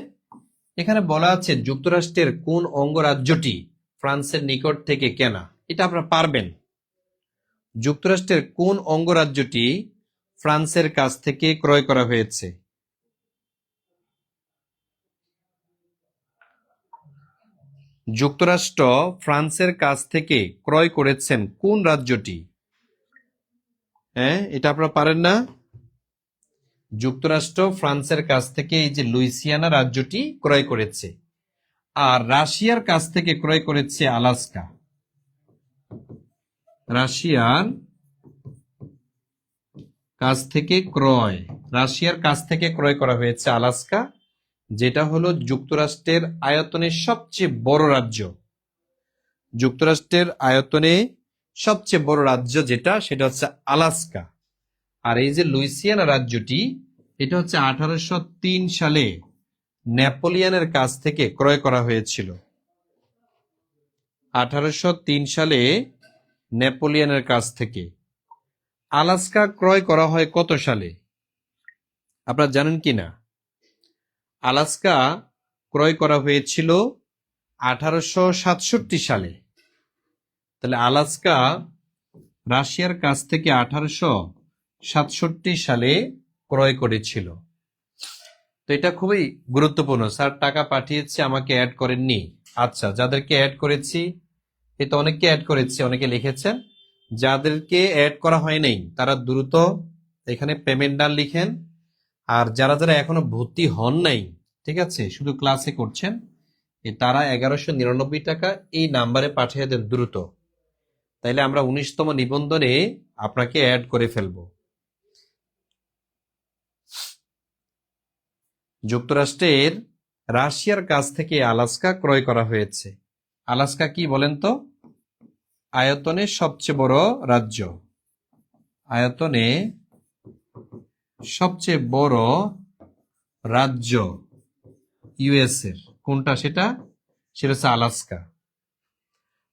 এখানে বলা আছে যুক্তরাষ্ট্রের কোন অঙ্গরাজ্যটি ফ্রান্সের নিকট থেকে কেনা? এটা আপনারা পারবেন। যুক্তরাষ্ট্রের কোন অঙ্গরাজ্যটি ফ্রান্সের কাছ থেকে ক্রয় করা হয়েছে? যুক্তরাষ্ট্র ফ্রান্সের কাছ থেকে ক্রয় করেছেন কোন রাজ্যটি? হ্যাঁ, এটা আপনারা পারেন না? যুক্তরাষ্ট্র ফ্রান্সের কাছ থেকে এই যে লুইসিয়ানা রাজ্যটি ক্রয় করেছে, আর রাশিয়ার কাছ থেকে ক্রয় করেছে আলাস্কা। রাশিয়ার কাছ থেকে ক্রয় করা হয়েছে আলাস্কা, যেটা হলো যুক্তরাষ্ট্রের আয়তনে সবচেয়ে বড় রাজ্য। যুক্তরাষ্ট্রের আয়তনে সবচেয়ে বড় রাজ্য যেটা, সেটা হচ্ছে আলাস্কা। আর এই যে লুইসিয়ানা রাজ্যটি, এটা হচ্ছে 1803 সালে নেপোলিয়নের কাছ থেকে ক্রয় করা হয়েছিল। 1803 সালে নেপোলিয়নের কাছ থেকে। আলাস্কা ক্রয় করা হয় কত সালে? আপনারা জানেন কি না? আলাস্কা ক্রয় করা হয়েছিল 1867 সালে। তাহলে আলাস্কা রাশিয়ার কাছ থেকে 1867 সালে ক্রয় করেছিল। তো এটা খুবই গুরুত্বপূর্ণ। স্যার টাকা পাঠিয়েছে, আমাকে অ্যাড করেননি। আচ্ছা, যাদেরকে অ্যাড করেছি, এই তো অনেককে অ্যাড করেছি, অনেকে লিখেছেন। যাদেরকে অ্যাড করা হয় নাই তারা দ্রুত এখানে পেমেন্ট ডান লিখেন। আর যারা যারা এখনো ভর্তি হন নাই, ঠিক আছে, শুধু ক্লাসে করছেন, তারা 1199 টাকা এই নাম্বারে পাঠিয়ে দেন দ্রুত। তাইলে আমরা 19তম নিবন্ধনে আপনাকে অ্যাড করে ফেলবো। যুক্তরাষ্ট্রের রাশিয়ার কাছ থেকে আলাস্কা ক্রয় করা হয়েছে। আলাস্কা কি বলেন তো? আয়তনে সবচেয়ে বড় রাজ্য। আয়তনে সবচেয়ে বড় রাজ্য ইউএস এর কোনটা? সেটা হচ্ছে আলাস্কা।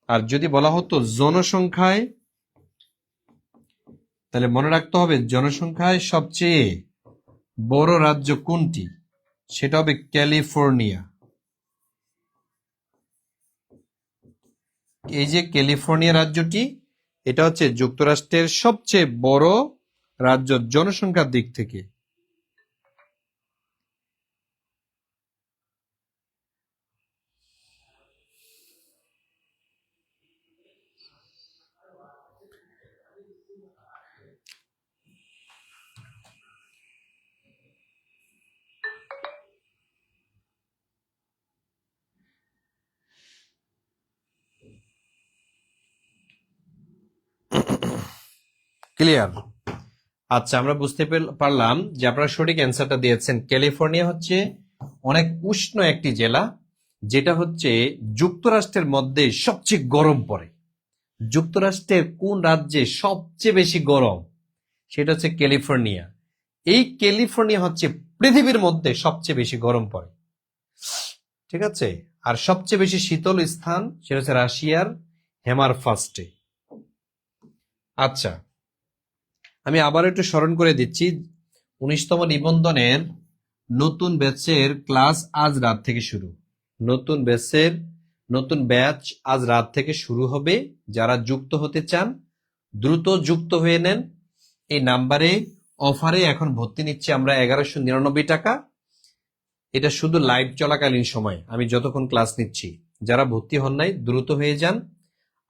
আর যদি বলা হতো জনসংখ্যায়, তাহলে মনে রাখতে হবে জনসংখ্যায় সবচেয়ে বড় রাজ্য কোনটি? সেটা হবে ক্যালিফোর্নিয়া। এই যে ক্যালিফোর্নিয়া রাজ্যটি, এটা হচ্ছে যুক্তরাষ্ট্রের সবচেয়ে বড় রাজ্য জনসংখ্যার দিক থেকে। ক্লিয়ার? আচ্ছা, আমরা বুঝতে পারলাম যে আপনারা সঠিক অ্যান্সারটা দিয়েছেন। ক্যালিফোর্নিয়া হচ্ছে অনেক উষ্ণ একটি জেলা, যেটা হচ্ছে যুক্তরাষ্ট্রের মধ্যে সবচেয়ে গরম পড়ে। যুক্তরাষ্ট্রের কোন রাজ্যে সবচেয়ে বেশি গরম? সেটা হচ্ছে ক্যালিফোর্নিয়া। এই ক্যালিফোর্নিয়া হচ্ছে পৃথিবীর মধ্যে সবচেয়ে বেশি গরম পড়ে, ঠিক আছে। আর সবচেয়ে বেশি শীতল স্থান সেটা হচ্ছে রাশিয়ার হেমারফাস্টে। আচ্ছা, আমি আবার একটু স্মরণ করে দিচ্ছি, 19তম নিবন্ধনের নতুন ব্যাচের ক্লাস আজ রাত থেকে শুরু। নতুন ব্যাচ আজ রাত থেকে শুরু হবে। যারা যুক্ত হতে চান দ্রুত যুক্ত হয়ে নেন। এই নাম্বারে অফারে এখন ভর্তি নিচ্ছি আমরা 1199 টাকা। এটা শুধু লাইভ চলাকালীন সময়, আমি যতক্ষণ ক্লাস নিচ্ছি। যারা ভর্তি হন নাই দ্রুত হয়ে যান।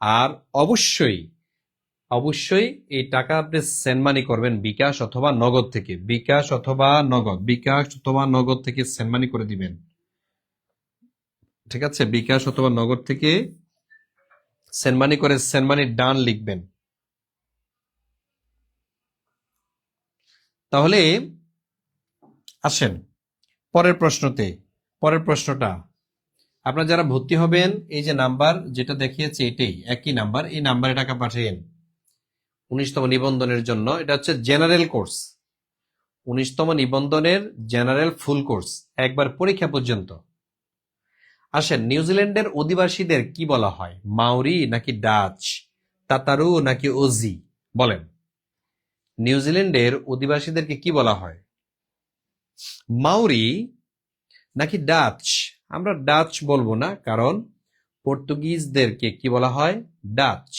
আর অবশ্যই অবশ্যই এই টাকা আপনি সেন্ড মানি করবেন বিকাশ অথবা নগদ থেকে। বিকাশ অথবা নগদ থেকে সেন্ড মানি করে দিবেন, ঠিক আছে। বিকাশ অথবা নগদ থেকে সেন্ড মানি করে সেন্ড মানি ডান লিখবেন। তাহলে আসেন পরের প্রশ্নটা। আপনারা যারা ভর্তি হবেন, এই যে নাম্বার যেটা দেখিয়েছে এটাই একই নাম্বার, এই নাম্বারে টাকা পাঠিয়েন 19তম নিবন্ধনের জন্য। এটা হচ্ছে জেনারেল কোর্স, 19তম নিবন্ধনের জেনারেল ফুল কোর্স, একবার পরীক্ষা পর্যন্ত। আসেন, নিউজিল্যান্ডের অধিবাসীদের কি বলা হয়? মাউরি নাকি ডাচ, তাতারু নাকি ওজি? বলেন, নিউজিল্যান্ডের অধিবাসীদেরকে কি বলা হয়? মাউরি নাকি ডাচ? আমরা ডাচ বলবো না, কারণ পর্তুগিজদেরকে কি বলা হয়? ডাচ।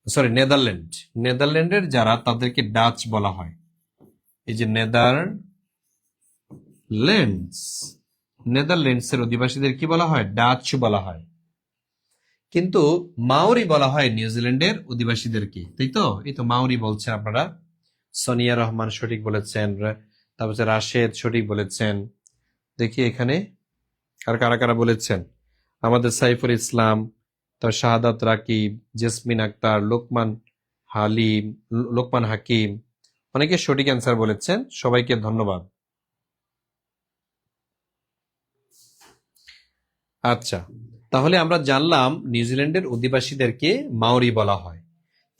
সরি, নেদারল্যান্ডের যারা, তাদেরকে ডাচ বলা হয়। এই যে নেদারল্যান্ডসের অধিবাসীদের কি বলা হয়? ডাচ বলা হয়। কিন্তু মাউরি বলা হয় নিউজিল্যান্ডের অধিবাসীদেরকে, তাই তো? এই তো মাউরি বলছেন আপনারা। সোনিয়া রহমান সঠিক বলেছেন, তারপর রাশেদ সঠিক বলেছেন। দেখি এখানে আর কারা কারা বলেছেন। আমাদের সাইফুল ইসলাম, তার শাহাদাত রাকিব, জেসমিন আক্তার, লোকমান হাকিম, অনেকে সঠিক অ্যান্সার বলেছেন। সবাইকে ধন্যবাদ। আচ্ছা, তাহলে আমরা জানলাম নিউজিল্যান্ডের অধিবাসীদেরকে মাউরি বলা হয়।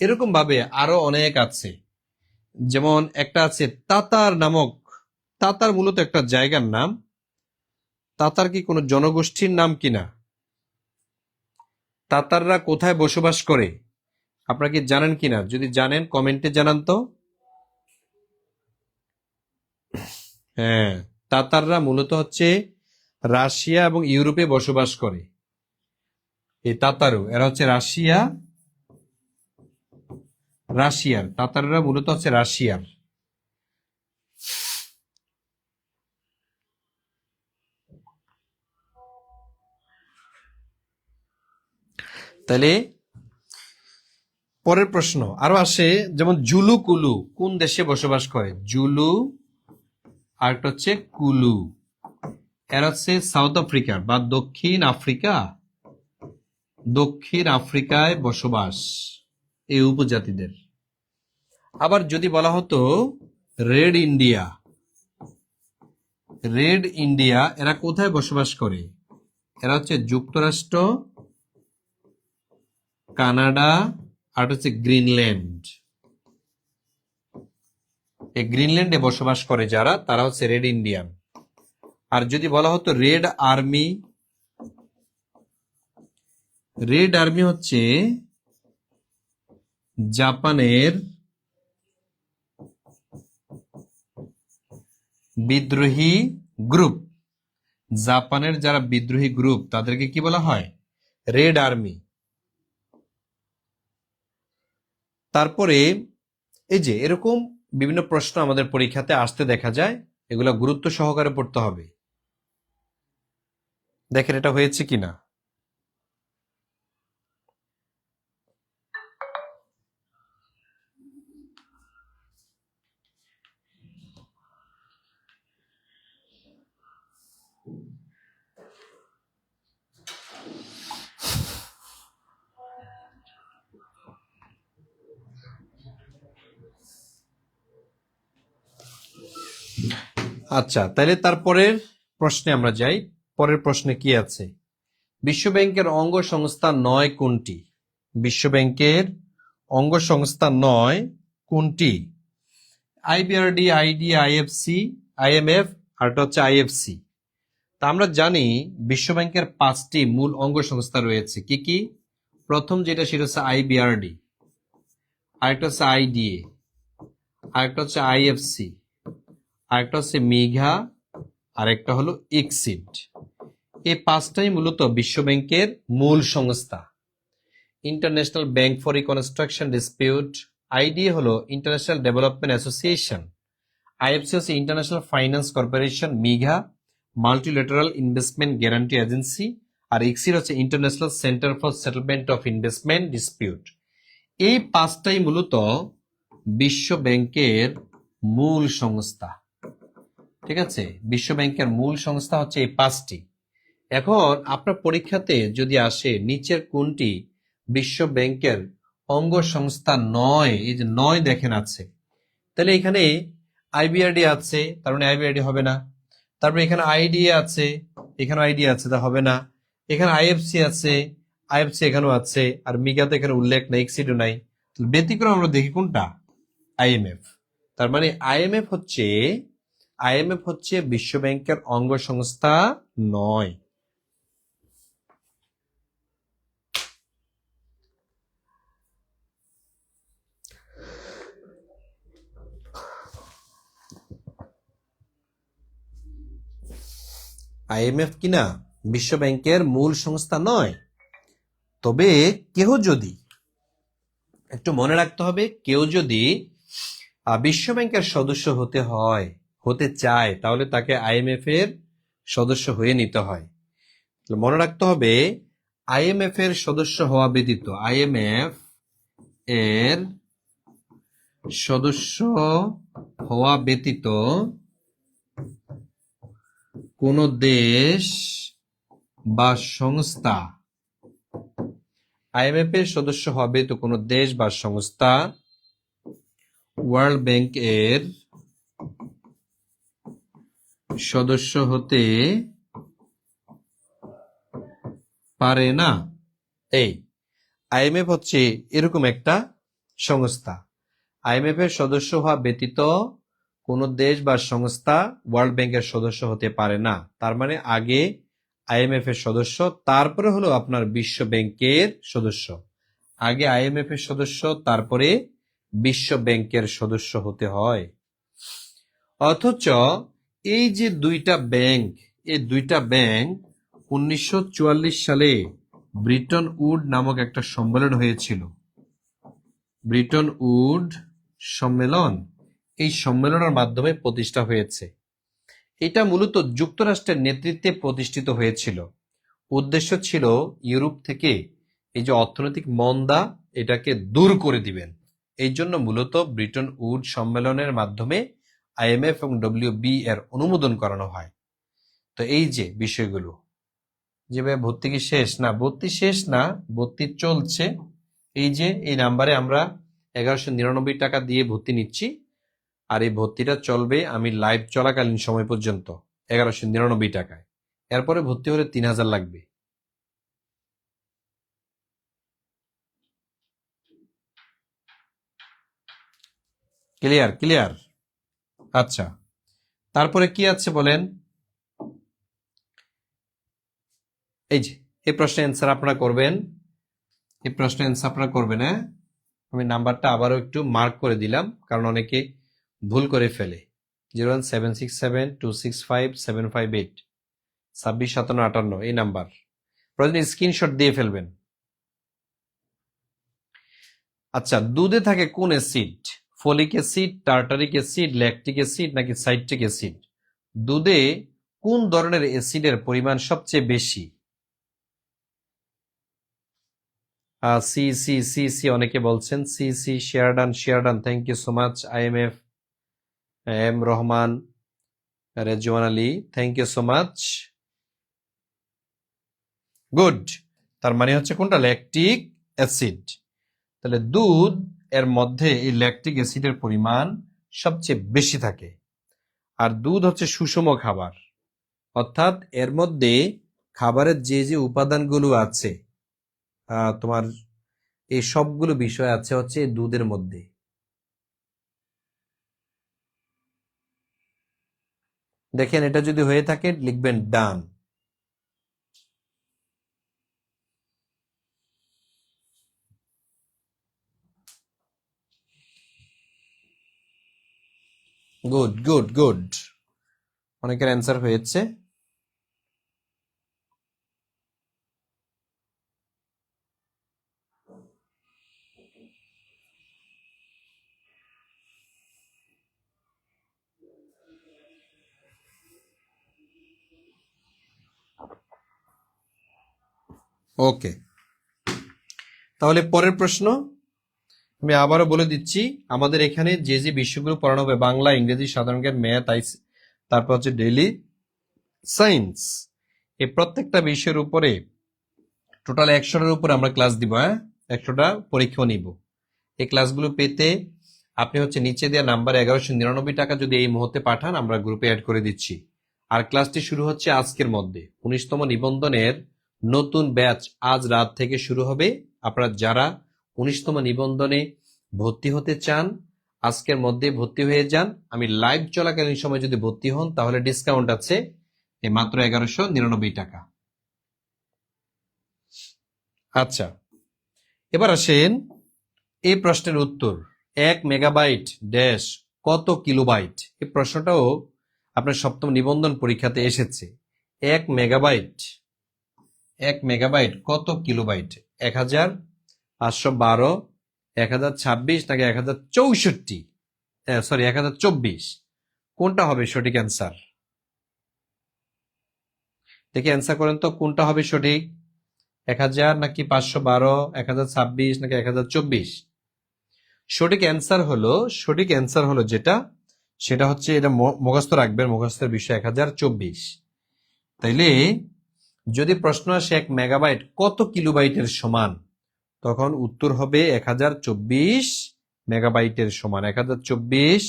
এরকম ভাবে আরো অনেক আছে, যেমন একটা আছে তাতার নামক। তাতার মূলত একটা জায়গার নাম। তাতার কি কোনো জনগোষ্ঠীর নাম কিনা? তাতাররা কোথায় বসবাস করে? আপনারা কি জানেন কিনা? যদি জানেন কমেন্টে জানান তো। হ্যাঁ, তাতাররা মূলত হচ্ছে রাশিয়া এবং ইউরোপে বসবাস করে। এই তাতারও এরা হচ্ছে রাশিয়ার তাতাররা মূলত হচ্ছে রাশিয়ার। তাহলে পরের প্রশ্ন আরো আসে, যেমন জুলু কুলু কোন দেশে বসবাস করে? জুলু আর একটা হচ্ছে কুলু, এরা হচ্ছে সাউথ আফ্রিকার বা দক্ষিণ আফ্রিকায় বসবাস এই উপজাতিদের। আবার যদি বলা হতো রেড ইন্ডিয়া এরা কোথায় বসবাস করে? এরা হচ্ছে যুক্তরাষ্ট্র, কানাডা আর হচ্ছে গ্রিনল্যান্ড। এই গ্রিনল্যান্ডে বসবাস করে যারা, তারা হচ্ছে রেড ইন্ডিয়ান। আর যদি বলা হতো রেড আর্মি হচ্ছে জাপানের বিদ্রোহী গ্রুপ। জাপানের যারা বিদ্রোহী গ্রুপ তাদেরকে কি বলা হয়? Red army. তারপরে এই যে এরকম বিভিন্ন প্রশ্ন আমাদের পরীক্ষাতে আসতে দেখা যায়, এগুলো গুরুত্ব সহকারে পড়তে হবে। দেখেন এটা হয়েছে কিনা। আচ্ছা, তাহলে তারপরের প্রশ্নে আমরা যাই। পরের প্রশ্নে কি আছে? বিশ্ব ব্যাংকের অঙ্গ সংস্থা 9 কোনটি? বিশ্ব ব্যাংকের অঙ্গ সংস্থা 9 কোনটি? আইবিআরডি, আইডি, আইএফসি, আইএমএফ আর এটা হচ্ছে আইএফসি। তা আমরা জানি বিশ্ব ব্যাংকের 5টি মূল অঙ্গ সংস্থা রয়েছে। কি কি? প্রথম যেটা সেটা হচ্ছে আইবিআরডি, আরেকটা হচ্ছে আইডিএ, আরেকটা হচ্ছে আইএফসি, আরেকটা হচ্ছে মিঘা, আরেকটা হলো ইকসিড। এই 5টাই মূলত বিশ্ব ব্যাংকের মূল সংস্থা। International Bank for Reconstruction Dispute, IDA হলো ইন্টারন্যাশনাল ডেভেলপমেন্ট অ্যাসোসিয়েশন, আইএফসি হচ্ছে International Finance Corporation, MIGA Multilateral Investment Guarantee Agency, আর ইকসিড হচ্ছে International Centre for Settlement of Investment Dispute. এই 5টাই মূলত বিশ্ব ব্যাংকের মূল সংস্থা। ঠিক আছে, বিশ্ব ব্যাংকের মূল সংস্থা হচ্ছে এই 5টি। এখন আপনার পরীক্ষাতে যদি আসে নিচের কোনটি বিশ্ব ব্যাংকের অঙ্গ সংস্থা নয়, এই যে 9 দেখেন আছে, তাহলে এখানে আইবিআরডি আছে, তার মানে আইবিআরডি হবে না। তারপরে এখানে আইডিএ আছে, এখানে আইডিএ আছে, তা হবে না। এখানে আইএফসি আছে, আইএফসি এখানেও আছে, আর মিগাতে এখানে উল্লেখ নাই, এক্সিডও নাই। ব্যতিক্রম আমরা দেখি কোনটা? আইএমএফ। তার মানে আইএমএফ হচ্ছে বিশ্ব ব্যাংকের অঙ্গ সংস্থা নয়। আইএমএফ কিনা বিশ্ব ব্যাংকের মূল সংস্থা নয়। তবে কেউ যদি, একটু মনে রাখতে হবে, কেউ যদি বিশ্ব ব্যাংকের সদস্য হতে চায়, তাহলে তাকে আইএমএফ এর সদস্য হয়ে নিতে হয়। মনে রাখতে হবে আইএমএফ এর সদস্য হওয়া ব্যতীত, আইএমএফ এর সদস্য হওয়া ব্যতীত কোন দেশ বা সংস্থা, আইএমএফ এর সদস্য হওয়া ব্যতীত কোন দেশ বা সংস্থা ওয়ার্ল্ড ব্যাংক এর সদস্য হতে পারে না। এই আইএমএফ হচ্ছে এরকম একটা সংস্থা। আইএমএফ এর সদস্য হওয়া ব্যতীত কোন দেশ বা সংস্থা ওয়ার্ল্ড ব্যাংকের সদস্য হতে পারে না। তার মানে আগে আইএমএফ এর সদস্য, তারপরে হলো আপনার বিশ্ব ব্যাংকের সদস্য। আগে আইএমএফ এর সদস্য, তারপরে বিশ্ব ব্যাংকের সদস্য হতে হয়। অথচ এই যে দুইটা ব্যাংক, এই দুইটা ব্যাংক 1944 সালে ব্রিটন উড নামক একটা সম্মেলন হয়েছিল। ব্রিটন উড সম্মেলন, এই সম্মেলনের মাধ্যমে প্রতিষ্ঠা হয়েছে। এটা মূলত যুক্তরাষ্ট্রের নেতৃত্বে প্রতিষ্ঠিত হয়েছিল। উদ্দেশ্য ছিল ইউরোপ থেকে এই যে অর্থনৈতিক মন্দা, এটাকে দূর করে দিবেন। এই জন্য মূলত ব্রিটন উড সম্মেলনের মাধ্যমে আইএমএফ এবং ডব্লিউবি এর অনুমোদন করানো হয়। তো এই যে বিষয়গুলো, যে ভাই ভর্তি কি শেষ? না, ভর্তি শেষ না, ভর্তি চলছে। এই যে এই নাম্বারে আমরা 1199 টাকা দিয়ে ভর্তি নিচ্ছি, আর এই ভর্তিটা চলবে আমি লাইভ চলাকালীন সময় পর্যন্ত 1199 টাকায়। এরপরে ভর্তি হলে 3000 লাগবে। ক্লিয়ার? ক্লিয়ার। আচ্ছা, তারপরে কি আছে বলেন? এই যে এই প্রশ্নের অ্যান্সার আপনারা করবেন, এই প্রশ্নের অ্যান্সার আপনারা করবেন। হ্যাঁ, আমি নাম্বারটা আবারও একটু মার্ক করে দিলাম, কারণ অনেকে ভুল করে ফেলে। 01767265758, 265758 এই নাম্বার। প্রয়োজনে স্ক্রিনশট দিয়ে ফেলবেন। আচ্ছা, দুধে থাকে কোন acid? Folic acid, tartaric acid, lactic acid নাকি সাইট্রিক অ্যাসিড? দুধে কোন ধরনের অ্যাসিডের পরিমাণ সবচেয়ে বেশি? সি সি সি সি অনেকে বলছেন সি সি। শেয়ারডান, শেয়ারডান, thank you so much. IMF M Rahman, Rezwan Ali, thank you so much. Good. তার মানে হচ্ছে কোনটা? Lactic acid. তাহলে দুধ এর মধ্যে এই ল্যাকটিক অ্যাসিডের পরিমাণ সবচেয়ে বেশি থাকে। আর দুধ হচ্ছে সুষম খাবার, অর্থাৎ এর মধ্যে খাবারের যে যে উপাদানগুলো আছে, তোমার এই সবগুলো বিষয় আছে হচ্ছে এই দুধের মধ্যে। দেখেন, এটা যদি হয়ে থাকে লিখবেন ডান। গুড গুড গুড, অনেকের অ্যান্সার হয়েছে। ওকে, তাহলে পরের প্রশ্ন আমি আবারও বলে দিচ্ছি। আমাদের এখানে যে যে বিষয়গুলো পড়ানো হবে, বাংলা, ইংরেজি, সাধারণ জ্ঞান, ম্যাথ, তারপর হচ্ছে ডেইলি সায়েন্স, এই প্রত্যেকটা বিষয়ের উপরে টোটাল 100টার উপরে আমরা ক্লাস দিব। হ্যাঁ, 100টা পরীক্ষাও নিব। এই ক্লাসগুলো পেতে আপনি হচ্ছে নিচে দেওয়া নাম্বার 1199 টাকা যদি এই মুহূর্তে পাঠান, আমরা গ্রুপে অ্যাড করে দিচ্ছি। আর ক্লাসটি শুরু হচ্ছে আজকের মধ্যে। 19তম নিবন্ধনের নতুন ব্যাচ আজ রাত থেকে শুরু হবে। আপনারা যারা 19তম নিবন্ধনে ভর্তি হতে চান, আজকের মধ্যে ভর্তি হয়ে যান। আমি লাইভ চলাকালীন সময় যদি ভর্তি হন, তাহলে ডিসকাউন্ট আছে এই মাত্র 1199 টাকা। আচ্ছা, এবার আসেন এই প্রশ্নের উত্তর। 1 মেগাবাইট ড্যাশ কত কিলোবাইট? এই প্রশ্নটাও আপনার সপ্তম নিবন্ধন পরীক্ষাতে এসেছে। 1 মেগাবাইট, 1 মেগাবাইট কত কিলোবাইট? 1512, 1026 নাকি 1064? সরি, 1024। কোনটা হবে সঠিক অ্যান্সার? দেখি অ্যান্সার করেন তো, কোনটা হবে সঠিক? 1000 নাকি 512, 1026 নাকি 1024? সঠিক অ্যান্সার হলো যেটা, সেটা হচ্ছে, এটা মুখস্থ রাখবেন, মুখস্থের বিষয় 1024। তাইলে যদি প্রশ্ন আসে 1 মেগাবাইট কত কিলোবাইটের সমান, তখন উত্তর হবে 1024 মেগাবাইটের সমান। 1024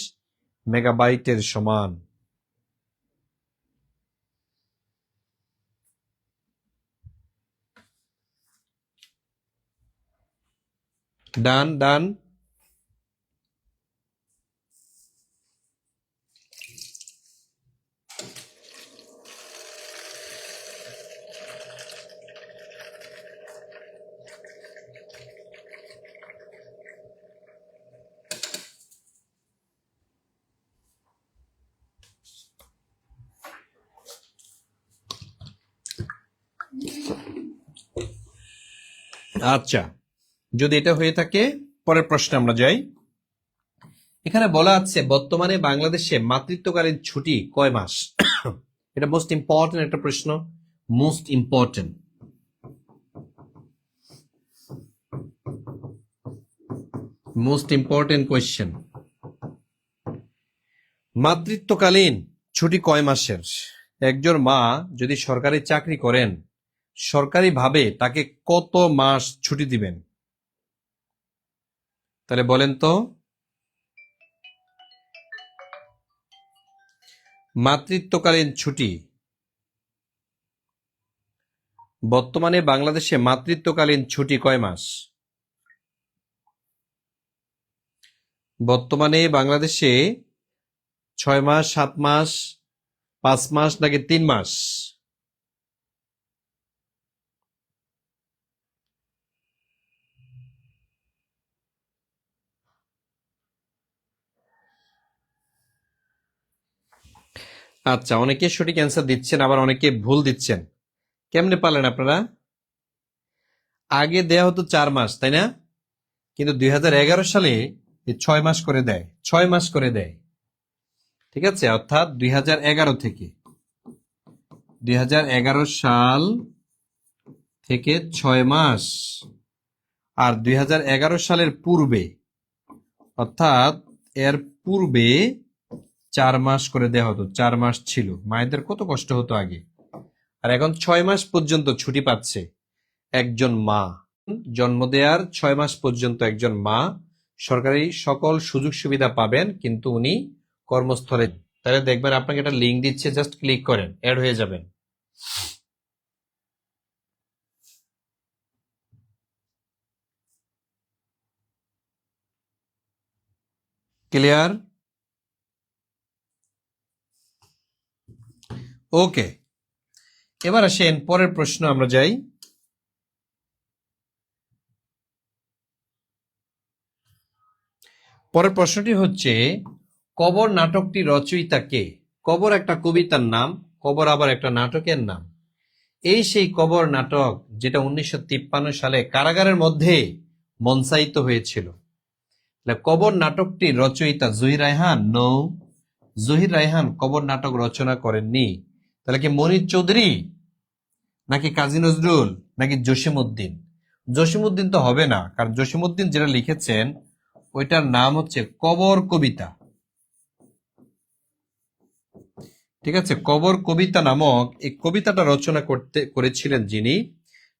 মেগাবাইটের সমান। ডান ডান। আচ্ছা, যদি এটা হয়ে থাকে পরের প্রশ্নে আমরা যাই। এখানে বলা আছে বর্তমানে বাংলাদেশে মাতৃত্বকালীন ছুটি কয় মাস? এটা মোস্ট ইম্পর্টেন্ট একটা প্রশ্ন, most important. Most important question. মাতৃত্বকালীন ছুটি কয় মাসের? একজন মা যদি সরকারি চাকরি করেন, সরকারিভাবে তাকে কত মাস ছুটি দিবেন? তাহলে বলেন তো, মাতৃত্বকালীন ছুটি বর্তমানে বাংলাদেশে মাতৃত্বকালীন ছুটি কয় মাস? বর্তমানে বাংলাদেশে 6 মাস, 7 মাস, 5 মাস নাকি 3 মাস? আচ্ছা, অনেকে সঠিক অ্যান্সার দিচ্ছেন, আবার অনেকে ভুল দিচ্ছেন। কেমনে পারলেন আপনারা? আগে দেয়া হতো 4 মাস, তাই না? কিন্তু 2011 সালে 6 মাস করে দেয়, 6 মাস করে দেয়। ঠিক আছে, অর্থাৎ 2011 থেকে 2011 সাল থেকে 6 মাস, আর 2011 সালের পূর্বে অর্থাৎ এর পূর্বে 4 মাস করে দেওয়া হতো। 4 মাস ছিল, মায়েদের কত কষ্ট হতো আগে। আর এখন 6 মাস পর্যন্ত ছুটি পাচ্ছে একজন মা। জন্ম দেওয়ার 6 মাস পর্যন্ত একজন মা সরকারি সকল সুযোগ সুবিধা পাবেন, কিন্তু উনি কর্মস্থলে। তাহলে দেখবেন আপনাকে একটা লিঙ্ক দিচ্ছে, জাস্ট ক্লিক করেন, অ্যাড হয়ে যাবেন। ক্লিয়ার? ওকে, এবার আসেন পরের প্রশ্ন আমরা যাই। পরের প্রশ্নটি হচ্ছে, কবর নাটকটি রচয়িতা কে? কবর একটা কবিতার নাম, কবর আবার একটা নাটকের নাম। এই সেই কবর নাটক যেটা 1953 সালে কারাগারের মধ্যে মঞ্চায়িত হয়েছিল। কবর নাটকটি রচয়িতা জহির রায়হান? নো, জহির রায়হান কবর নাটক রচনা করেননি। তাহলে কি মনির চৌধুরী, নাকি কাজী নজরুল, নাকি জসিমউদ্দিন? জসিমউদ্দিন তো হবে না, কারণ জসিমউদ্দিন যেটা লিখেছেন ওইটার নাম হচ্ছে কবর কবিতা। ঠিক আছে, কবর কবিতা নামক এই কবিতাটা রচনা করেছিলেন যিনি,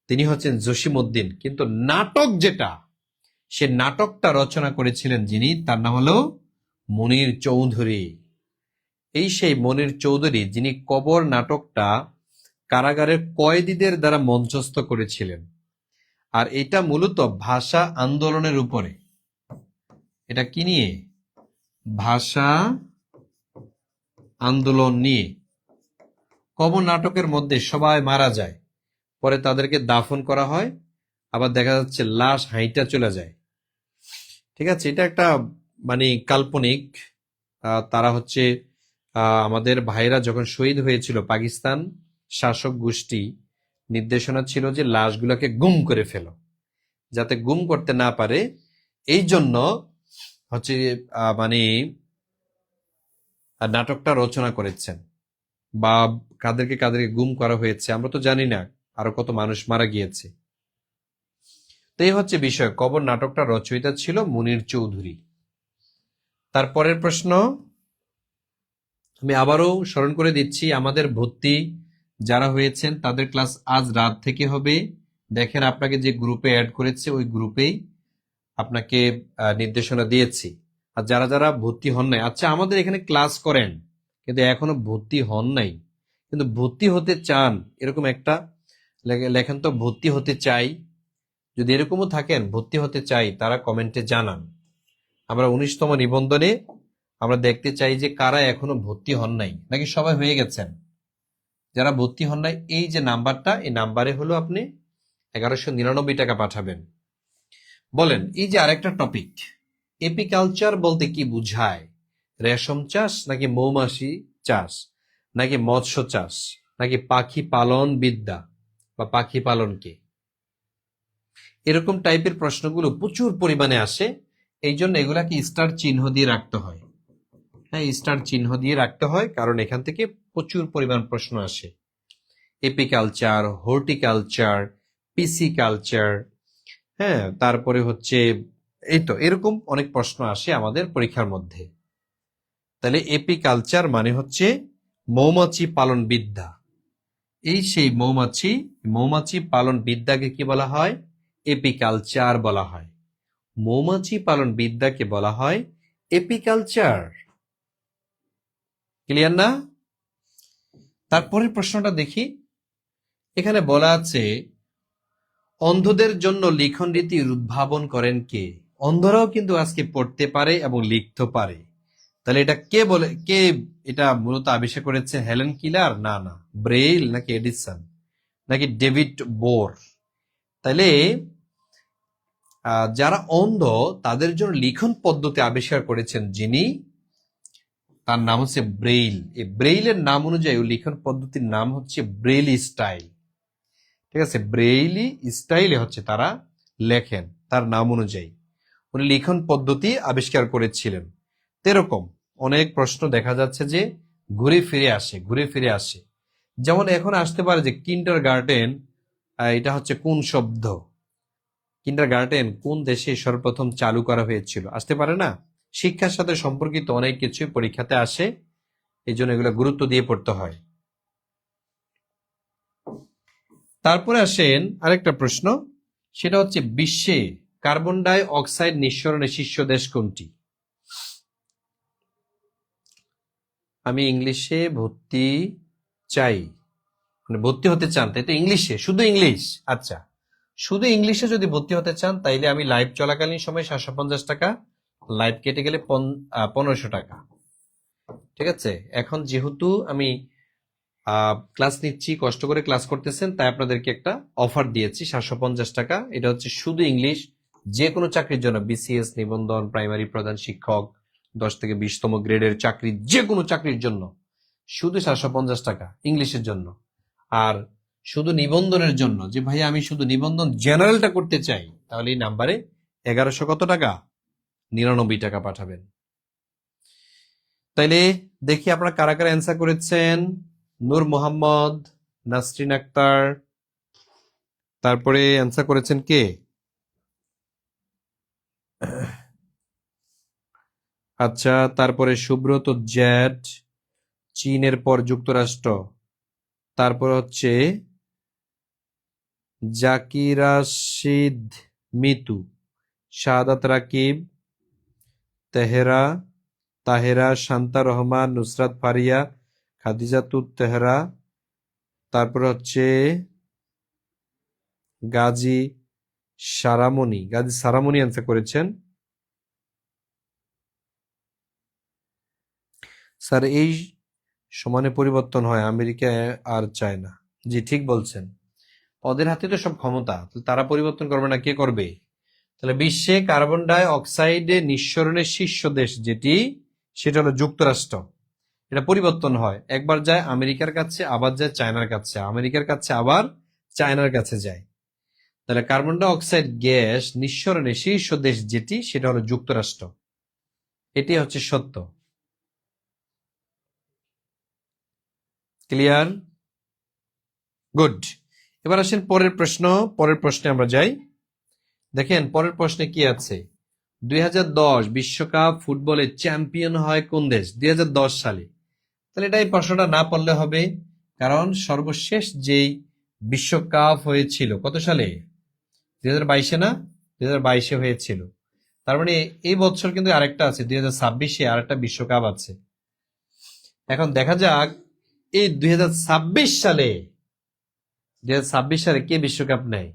তিনি হচ্ছেন জসিমউদ্দিন। কিন্তু নাটক যেটা, সে নাটকটা রচনা করেছিলেন যিনি, তার নাম হলো মনির চৌধুরী। এই সেই মনির চৌধুরী যিনি কবর নাটকটা কারাগারের কয়েদিদের দ্বারা মঞ্চস্থ করেছিলেন। আর এটা মূলত ভাষা আন্দোলনের উপরে। এটা কি নিয়ে? ভাষা আন্দোলন নিয়ে। কবর নাটকের মধ্যে সবাই মারা যায়, পরে তাদেরকে দাফন করা হয়, আবার দেখা যাচ্ছে লাশ হাইটা চলে যায়। ঠিক আছে, এটা একটা মানে কাল্পনিক। তারা হচ্ছে আমাদের ভাইরা যখন শহীদ হয়েছিল, পাকিস্তান শাসক গোষ্ঠী নির্দেশনা ছিল যে লাশগুলোকে গুম করে ফেলো, যাতে গুম করতে না পারে। এই জন্য হচ্ছে মানে নাটকটা রচনা করেছেন। বা কাদেরকে কাদেরকে গুম করা হয়েছে আমরা তো জানি না, আরো কত মানুষ মারা গিয়েছে। তো এই হচ্ছে বিষয়, কবর নাটকটা রচয়িতা ছিল মুনির চৌধুরী। তারপরের প্রশ্ন আমি আবারও স্মরণ করে দিচ্ছি, আমাদের ভর্তি যারা হয়েছেন তাদের ক্লাস আজ রাত থেকে হবে। দেখেন আপনাকে যে গ্রুপে অ্যাড করেছে ওই গ্রুপেই আপনাকে নির্দেশনা দিয়েছি। আর যারা যারা ভর্তি হন নাই, আচ্ছা আমাদের এখানে ক্লাস করেন কিন্তু এখনো ভর্তি হন নাই, কিন্তু ভর্তি হতে চান, এরকম একটা লেখেন তো, ভর্তি হতে চাই। যদি এরকমও থাকেন ভর্তি হতে চাই, তারা কমেন্টে জানান। আমরা 19তম নিবন্ধনে আমরা দেখতে চাই যে কারা এখনো ভর্তি হন নাই, নাকি সবাই হয়ে গেছেন। যারা ভর্তি হন নাই, এই যে নাম্বারটা, এই নাম্বারে হলো আপনি 1199 টাকা পাঠাবেন। বলেন, এই যে আরেকটা টপিক, এপিকালচার বলতে কি বুঝায়? রেশম চাষ, নাকি মৌমাছি চাষ, নাকি মৎস্য চাষ, নাকি পাখি পালন বিদ্যা বা পাখি পালনকে? এরকম টাইপের প্রশ্নগুলো প্রচুর পরিমাণে আসে। এই জন্য এগুলাকে স্টার চিহ্ন দিয়ে রাখতে হয়। হ্যাঁ, স্টার চিহ্ন দিয়ে রাখতে হয়, কারণ এখান থেকে প্রচুর পরিমাণ প্রশ্ন আসে। এপিকালচার, হর্টিকালচার, পিসি কালচার, হ্যাঁ, তারপরে হচ্ছে এই তো এরকম অনেক প্রশ্ন আসে আমাদের পরীক্ষার মধ্যে। তাহলে এপিকালচার মানে হচ্ছে মৌমাছি পালন বিদ্যা। এই সেই মৌমাছি, মৌমাছি পালন বিদ্যাকে কি বলা হয়? এপিকালচার বলা হয়। মৌমাছি পালন বিদ্যাকে বলা হয় এপিকালচার। ক্লিয়ার না? তারপরের প্রশ্নটা দেখি। এখানে বলা আছে অন্ধদের জন্য লিখন রীতি উদ্ভাবন করেন কে? অন্ধরাও কিন্তু আজকে পড়তে পারে এবং লিখতে পারে। তাহলে এটা কে বলে, কে এটা মূলত আবিষ্কার করেছে? Helen Keller? না না। ব্রেইল নাকি এডিসন নাকি ডেভিড বোর? তাহলে যারা অন্ধ তাদের জন্য লিখন পদ্ধতি আবিষ্কার করেছেন যিনি, তার নাম হচ্ছে ব্রেইল। এই ব্রেইলের নাম অনুযায়ী লিখন পদ্ধতির নাম হচ্ছে ব্রেইলি স্টাইল। ঠিক আছে, ব্রেইলি স্টাইলে হচ্ছে তারা লেখেন তার নাম অনুযায়ী। উনি লিখন পদ্ধতি আবিষ্কার করেছিলেন। এরকম অনেক প্রশ্ন দেখা যাচ্ছে যে ঘুরে ফিরে আসে, ঘুরে ফিরে আসে। যেমন এখন আসতে পারে যে কিন্ডার গার্ডেন, এটা হচ্ছে কোন শব্দ? কিন্ডার গার্ডেন কোন দেশে সর্বপ্রথম চালু করা হয়েছিল? আসতে পারে না? শিক্ষার সাথে সম্পর্কিত অনেক কিছু পরীক্ষাতে আসে, এই জন্য এগুলো গুরুত্ব দিয়ে পড়তে হয়। তারপরে আসেন আরেকটা প্রশ্ন, সেটা হচ্ছে বিশ্বে কার্বন ডাই অক্সাইড নিঃসরণে শীর্ষ দেশ কোনটি? আমি ইংলিশে ভর্তি চাই, মানে ভর্তি হতে চান, তাই তো? ইংলিশে, শুধু ইংলিশ? আচ্ছা, শুধু ইংলিশে যদি ভর্তি হতে চান তাইলে আমি লাইভ চলাকালীন সময় 750 টাকা, লাইভ কেটে গেলে 1500 টাকা। ঠিক আছে, এখন যেহেতু আমি ক্লাস নিচ্ছি, কষ্ট করে ক্লাস করতেছেন, তাই আপনাদেরকে একটা অফার দিয়েছি 750 টাকা। এটা হচ্ছে শুধু ইংলিশ, যে কোনো চাকরির জন্য, বিসিএস, নিবন্ধন, প্রাইমারি প্রধান শিক্ষক, 10 থেকে 20তম গ্রেডের চাকরি, যে কোনো চাকরির জন্য শুধু 750 টাকা ইংলিশের জন্য। আর শুধু নিবন্ধনের জন্য, যে ভাই আমি শুধু নিবন্ধন জেনারেলটা করতে চাই, তাহলে এই নাম্বারে 1100 কত টাকা? 99 টাকা পাঠাবেন। তাইলে দেখি আপনারা কারা কারা অ্যান্সার করেছেন। নূর মোহাম্মদ, নাসরিন আক্তার, তারপরে অ্যান্সার করেছেন কে? আচ্ছা, তারপরে সুব্রত জ্যাট, চীনের পর যুক্তরাষ্ট্র, তারপর হচ্ছে জাকির রাশিদ মিতু, শাহাদাত রাকিব, তেহেরা, তাহেরা, শান্তা রহমান, নুসরাত ফারিয়া, খাদিজাতুত তেহরা, তারপর হচ্ছে গাজী সারামণি, গাজী সারামণি অ্যান্সার করেছেন। স্যার এই সমানে পরিবর্তন হয়, আমেরিকা আর চায় না। জি ঠিক বলছেন, ওদের হাতে তো সব ক্ষমতা, তারা পরিবর্তন করবে না, কে করবে? তাহলে বিশ্বে কার্বন ডাই অক্সাইডে নিঃসরণের শীর্ষ দেশ যেটি, সেটা হলো যুক্তরাষ্ট্র। এটা পরিবর্তন হয়, একবার যায় আমেরিকার কাছে, আবার যায় চায়নার কাছে, আমেরিকার কাছে আবার চায়নার কাছে যায়। তাহলে কার্বন ডাই অক্সাইড গ্যাস নিঃসরণে শীর্ষ দেশ যেটি, সেটা হলো যুক্তরাষ্ট্র। এটি হচ্ছে সত্য। ক্লিয়ার? গুড। এবার আসেন পরের প্রশ্ন, পরের প্রশ্নে আমরা যাই। দেখেন পরের প্রশ্নে কি আছে। 2010 বিশ্বকাপ ফুটবলে চ্যাম্পিয়ন হয় কোন দেশ 2010 সালে? তাহলে এটা এই প্রশ্নটা না পড়লে হবে, কারণ সর্বশেষ যেই বিশ্বকাপ হয়েছিল কত সালে? 2022 না? 2022 হয়েছিল। তার মানে এই বছর কিন্তু আরেকটা আছে, 2026 আরেকটা বিশ্বকাপ আছে। এখন দেখা যাক এই 2026 সালে, 2026 সালে কে বিশ্বকাপ নেয়।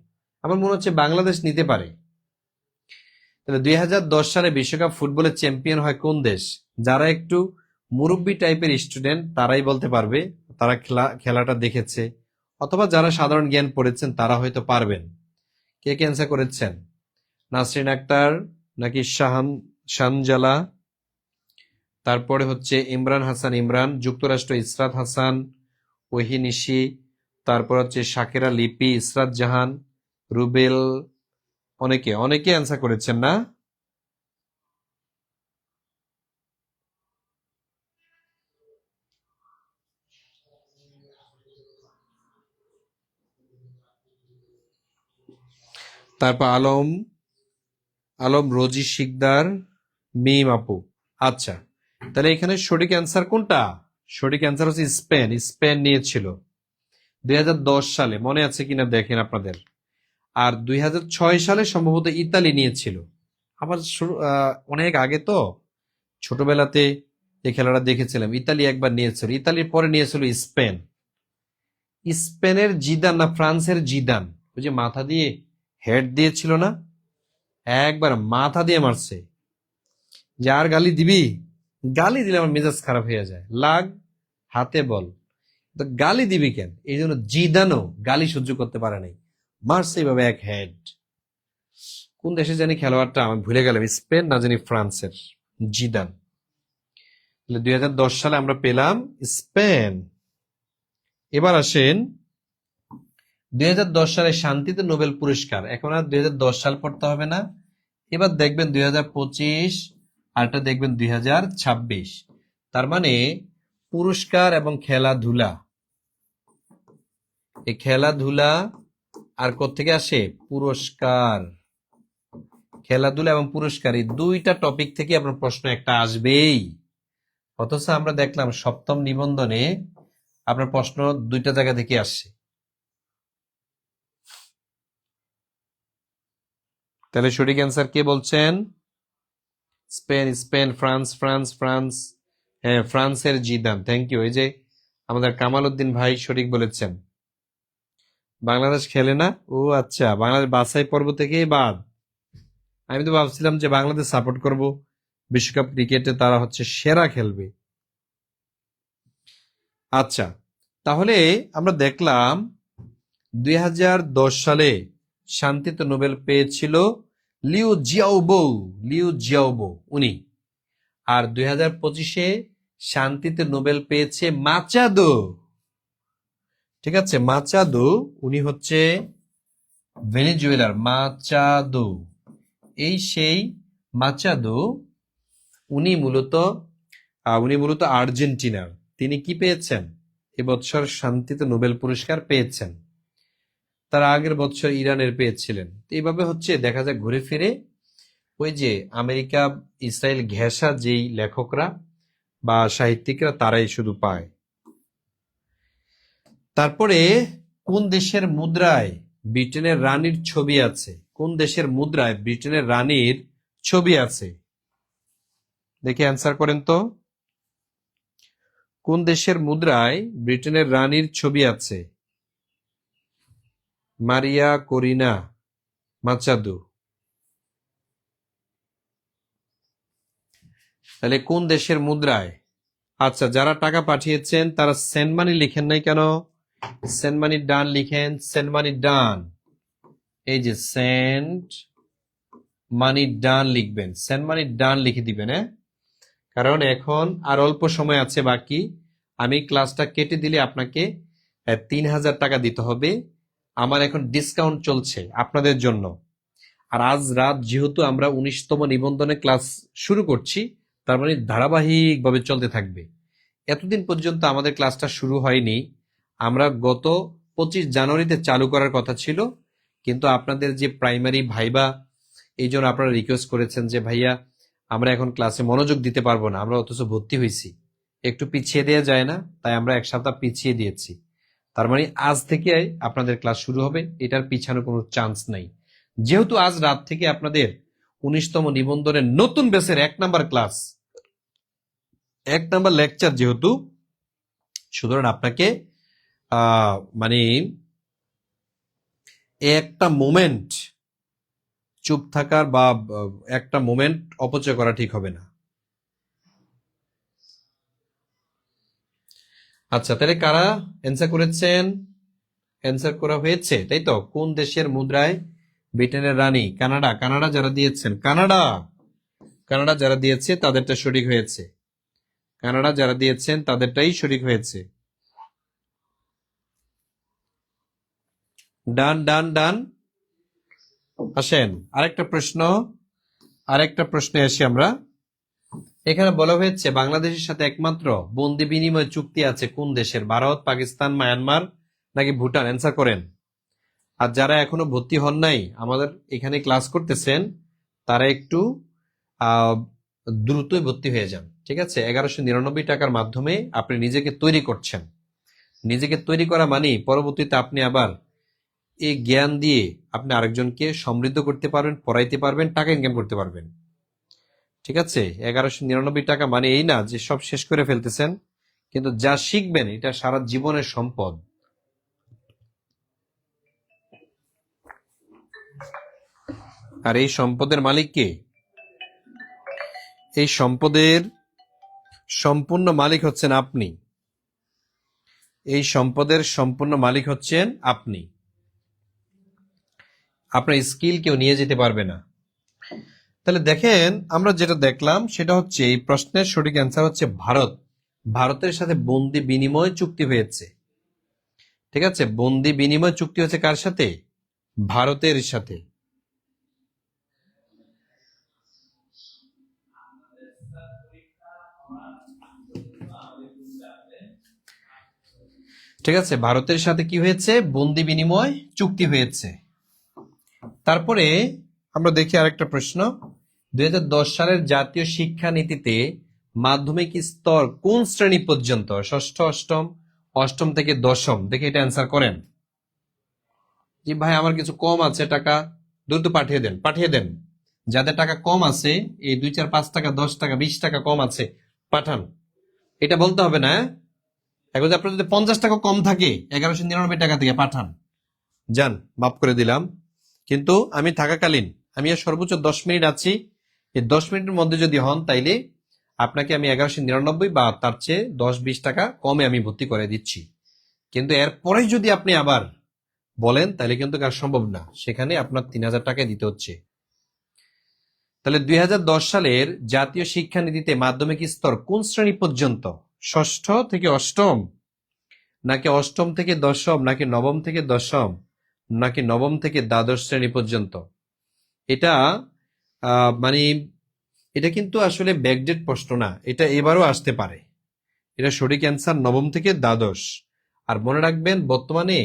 আমার মনে হচ্ছে বাংলাদেশ নিতে পারে। তাহলে 2010 সালে বিশ্বকাপ ফুটবলের চ্যাম্পিয়ন হয় কোন দেশ? যারা একটু মুরব্বী টাইপের স্টুডেন্ট তারাই বলতে পারবে, তারা খেলাটা দেখেছে, অথবা যারা সাধারণ জ্ঞান পড়েছেন তারা হয়তো পারবেন। কে কে অ্যান্সার করেছেন? নাসরিন আক্তার নাকি শানজালা, তারপরে হচ্ছে ইমরান হাসান ইমরান, যুক্তরাষ্ট্র ইসরাত হাসান, ওহিনিশি, তারপর হচ্ছে শাকেরা লিপি, ইসরাত জাহান, রুবেল অনেকে অনেকে অ্যান্সার করেছেন না? তারপর আলম আলম রোজি শিকদার, মিম আপু। আচ্ছা, তাহলে এখানে সঠিক অ্যান্সার কোনটা? সঠিক অ্যান্সার হচ্ছে স্পেন। স্পেন নিয়েছিল 2010 সালে, মনে আছে কিনা দেখেন আপনাদের। আর 2006 সালে সম্ভবত ইতালি নিয়েছিল। আমার অনেক আগে তো, ছোটবেলাতে এই খেলাটা দেখেছিলাম। ইতালি একবার নিয়েছিল, ইতালির পরে নিয়েছিল স্পেন। স্পেনের জিদান না ফ্রান্সের জিদান, ওই যে মাথা দিয়ে হেড দিয়েছিল না, একবার মাথা দিয়ে মারছে। যে আর গালি দিবি, গালি দিলে আমার মেজাজ খারাপ হয়ে যায়। লাগ, হাতে বল, তো গালি দিবি কেন? এই জন্য জিদানও গালি সহ্য করতে পারে নাই, মারছে এইভাবে এক হেড। কোন দেশে জানি খেলোয়াড়টা, আমি ভুলে গেলাম, স্পেন না জানি ফ্রান্সের জিদান। 2010 সালে আমরা পেলাম স্পেন। এবার আসেন 2010 সালে শান্তিতে নোবেল পুরস্কার। এখন আর 2010 সাল পড়তে হবে না, এবার দেখবেন 2025, আর এটা দেখবেন 2026। তার মানে পুরস্কার এবং খেলাধুলা, এই খেলাধুলা আর কোত্থেকে আসে? পুরস্কার। খেলাধুলা এবং পুরস্কার, এই দুইটা টপিক থেকে আপনার প্রশ্ন একটা আসবেই। অথচ আমরা দেখলাম সপ্তম নিবন্ধনে আপনার প্রশ্ন দুইটা জায়গা থেকে আসছে। তাহলে সঠিক অ্যান্সার কে বলছেন? Spain, Spain, France, France, France. হ্যাঁ, ফ্রান্সের জিদান। Thank you. এই যে আমাদের কামাল উদ্দিন ভাই সঠিক বলেছেন। বাংলাদেশ খেলে না? ও আচ্ছা, বাংলাদেশ বাছাই পর্ব থেকেই বাদ। আমি তো ভাবছিলাম যে বাংলাদেশ সাপোর্ট করব, বিশ্বকাপ ক্রিকেটে তারা হচ্ছে সেরা খেলবে। আচ্ছা, তাহলে আমরা দেখলাম 2010 সালে শান্তিতে নোবেল পেয়েছিল লিউ জিয়াওবো। লিউ জিয়াওবো উনি। আর 2025-এ শান্তিতে নোবেল পেয়েছে মাচাদো। ঠিক আছে, মাচাদো, উনি হচ্ছে ভেনেজুয়েলার মাচাদো। এই সেই মাচাদো, উনি মূলত আর্জেন্টিনার। তিনি কি পেয়েছেন? এবছর শান্তিতে নোবেল পুরস্কার পেয়েছেন। তার আগের বছর ইরানের পেয়েছিলেন। এইভাবে হচ্ছে দেখা যায় ঘুরে ফিরে ওই যে আমেরিকা ইসরায়েল ঘেঁষা যেই লেখকরা বা সাহিত্যিকরা তারাই শুধু পায়। তারপরে কোন দেশের মুদ্রায় ব্রিটেনের রানীর ছবি আছে? কোন দেশের মুদ্রায় ব্রিটেনের রানীর ছবি আছে? দেখে অ্যান্সার করেন তো। কোন দেশের মুদ্রায় ব্রিটেনের রানীর ছবি আছে? মারিয়া করিনা মাচাদো। তাহলে কোন দেশের মুদ্রায়? আচ্ছা, যারা টাকা পাঠিয়েছেন তারা সেন্ড মানি লিখেন নাই কেন? সেন্ড মানি ডান লিখেন, সেন্ড মানি ডান। এই যে সেন্ড মানি ডান লিখবেন, সেন্ড মানি ডান লিখে দিবেন। হ্যাঁ, কারণ এখন আর অল্প সময় আছে বাকি। আমি ক্লাসটা কেটে দিলে আপনাকে 3000 টাকা দিতে হবে। আমার এখন ডিসকাউন্ট চলছে আপনাদের জন্য। আর আজ রাত যেহেতু আমরা 19তম নিবন্ধনে ক্লাস শুরু করছি, তার মানে ধারাবাহিকভাবে চলতে থাকবে। এতদিন পর্যন্ত আমাদের ক্লাসটা শুরু হয়নি। আমরা গত 25 জানুয়ারিতে চালু করার কথা ছিল, কিন্তু আপনাদের যে প্রাইমারি ভাইবা, এই জন্য আপনারা রিকোয়েস্ট করেছেন যে ভাইয়া আমরা এখন ক্লাসে মনোযোগ দিতে পারবো না, আমরা অথচ ভর্তি হয়েছি, একটু পিছিয়ে দেওয়া যায় না? তাই আমরা এক সপ্তাহ পিছিয়ে দিয়েছি। তার মানে আজ থেকে আপনাদের ক্লাস শুরু হবে, এটার পিছানো কোনো চান্স নাই। যেহেতু আজ রাত থেকে আপনাদের 19তম নিবন্ধনের নতুন ব্যাচের 1 নাম্বার ক্লাস, 1 নাম্বার লেকচার, যেহেতু সুতরাং আপনাকে মানে একটা মোমেন্ট চুপ থাকার বা একটা মোমেন্ট অপচয় করা ঠিক হবে না। আচ্ছা, তাহলে কারা অ্যান্সার করেছেন? অ্যান্সার করা হয়েছে, তাই তো। কোন দেশের মুদ্রায় ব্রিটেনের রানী? কানাডা। কানাডা যারা দিয়েছেন, কানাডা যারা দিয়েছে তাদেরটা সঠিক হয়েছে। কানাডা যারা দিয়েছেন তাদেরটাই সঠিক হয়েছে। ডান ডান ডান। আসেন আরেকটা প্রশ্নে আসি আমরা। এখানে বলা হয়েছে বাংলাদেশের সাথে একমাত্র বন্দি বিনিময় চুক্তি আছে কোন দেশের? ভারত, পাকিস্তান, মায়ানমার নাকি ভুটান? অ্যান্সার করেন। আর যারা এখনো ভর্তি হন নাই, আমাদের এখানে ক্লাস করতেছেন, তারা একটু আহ, দ্রুতই ভর্তি হয়ে যান। ঠিক আছে, 1199 টাকার মাধ্যমে আপনি নিজেকে তৈরি করছেন। নিজেকে তৈরি করা মানে পরবর্তীতে আপনি আবার এই জ্ঞান দিয়ে আপনি আরেকজনকে সমৃদ্ধ করতে পারবেন, পড়াইতে পারবেন, টাকা ইনকাম করতে পারবেন। ঠিক আছে, 1199 টাকা মানে এই না যে সব শেষ করে ফেলতেছেন, কিন্তু যা শিখবেন এটা সারা জীবনের সম্পদ। আর এই সম্পদের মালিক কে? এই সম্পদের সম্পূর্ণ মালিক হচ্ছেন আপনি। এই সম্পদের সম্পূর্ণ মালিক হচ্ছেন আপনি। আপনার স্কিল কেউ নিয়ে যেতে পারবে না। তাহলে দেখেন, আমরা যেটা দেখলাম সেটা হচ্ছে এই প্রশ্নের সঠিক অ্যান্সার হচ্ছে ভারত। ভারতের সাথে বন্দি বিনিময় চুক্তি হয়েছে। ঠিক আছে, বন্দি বিনিময় চুক্তি হচ্ছে কার সাথে? ভারতের সাথে। ঠিক আছে, ভারতের সাথে কি হয়েছে? বন্দি বিনিময় চুক্তি হয়েছে। তারপরে আমরা দেখি আরেকটা প্রশ্ন। 2010 সালের জাতীয় শিক্ষা নীতিতে মাধ্যমিক স্তর কোন শ্রেণী পর্যন্ত? ষষ্ঠ, অষ্টম, অষ্টম থেকে দশম। দেখে এটা অ্যান্সার করেন। জি ভাই, আমার কিছু কম আছে টাকা, দ্রুত পাঠিয়ে দেন। যাদের টাকা কম আছে, এই 2, 4, 5 টাকা, 10 টাকা, 20 টাকা কম আছে, পাঠান। এটা বলতে হবে না। এখন যদি আপনার যদি 50 টাকা কম থাকে 1199 টাকা থেকে পাঠান, যান, মাফ করে দিলাম। কিন্তু আমি থাকাকালীন, আমি আর সর্বোচ্চ 10 মিনিট আছি, এই 10 মিনিটের মধ্যে যদি হন তাইলে আপনাকে আমি 1199 বা তার চেয়ে 10-20 টাকা কমে আমি ভর্তি করে দিচ্ছি। কিন্তু এরপরেই যদি আপনি আবার বলেন তাহলে কিন্তু কাজ সম্ভব না, সেখানে আপনার 3000 টাকা দিতে হচ্ছে। তাহলে 2010 সালের জাতীয় শিক্ষানীতিতে মাধ্যমিক স্তর কোন শ্রেণী পর্যন্ত? ষষ্ঠ থেকে অষ্টম, নাকি অষ্টম থেকে দশম, নাকি নবম থেকে দশম, নাকি নবম থেকে দ্বাদশ শ্রেণী পর্যন্ত? এটা মানে এটা কিন্তু আসলে ব্যাকডেট প্রশ্ন না, এটা এবারও আসতে পারে। এটা সঠিক অ্যান্সার নবম থেকে দ্বাদশ। আর মনে রাখবেন, বর্তমানে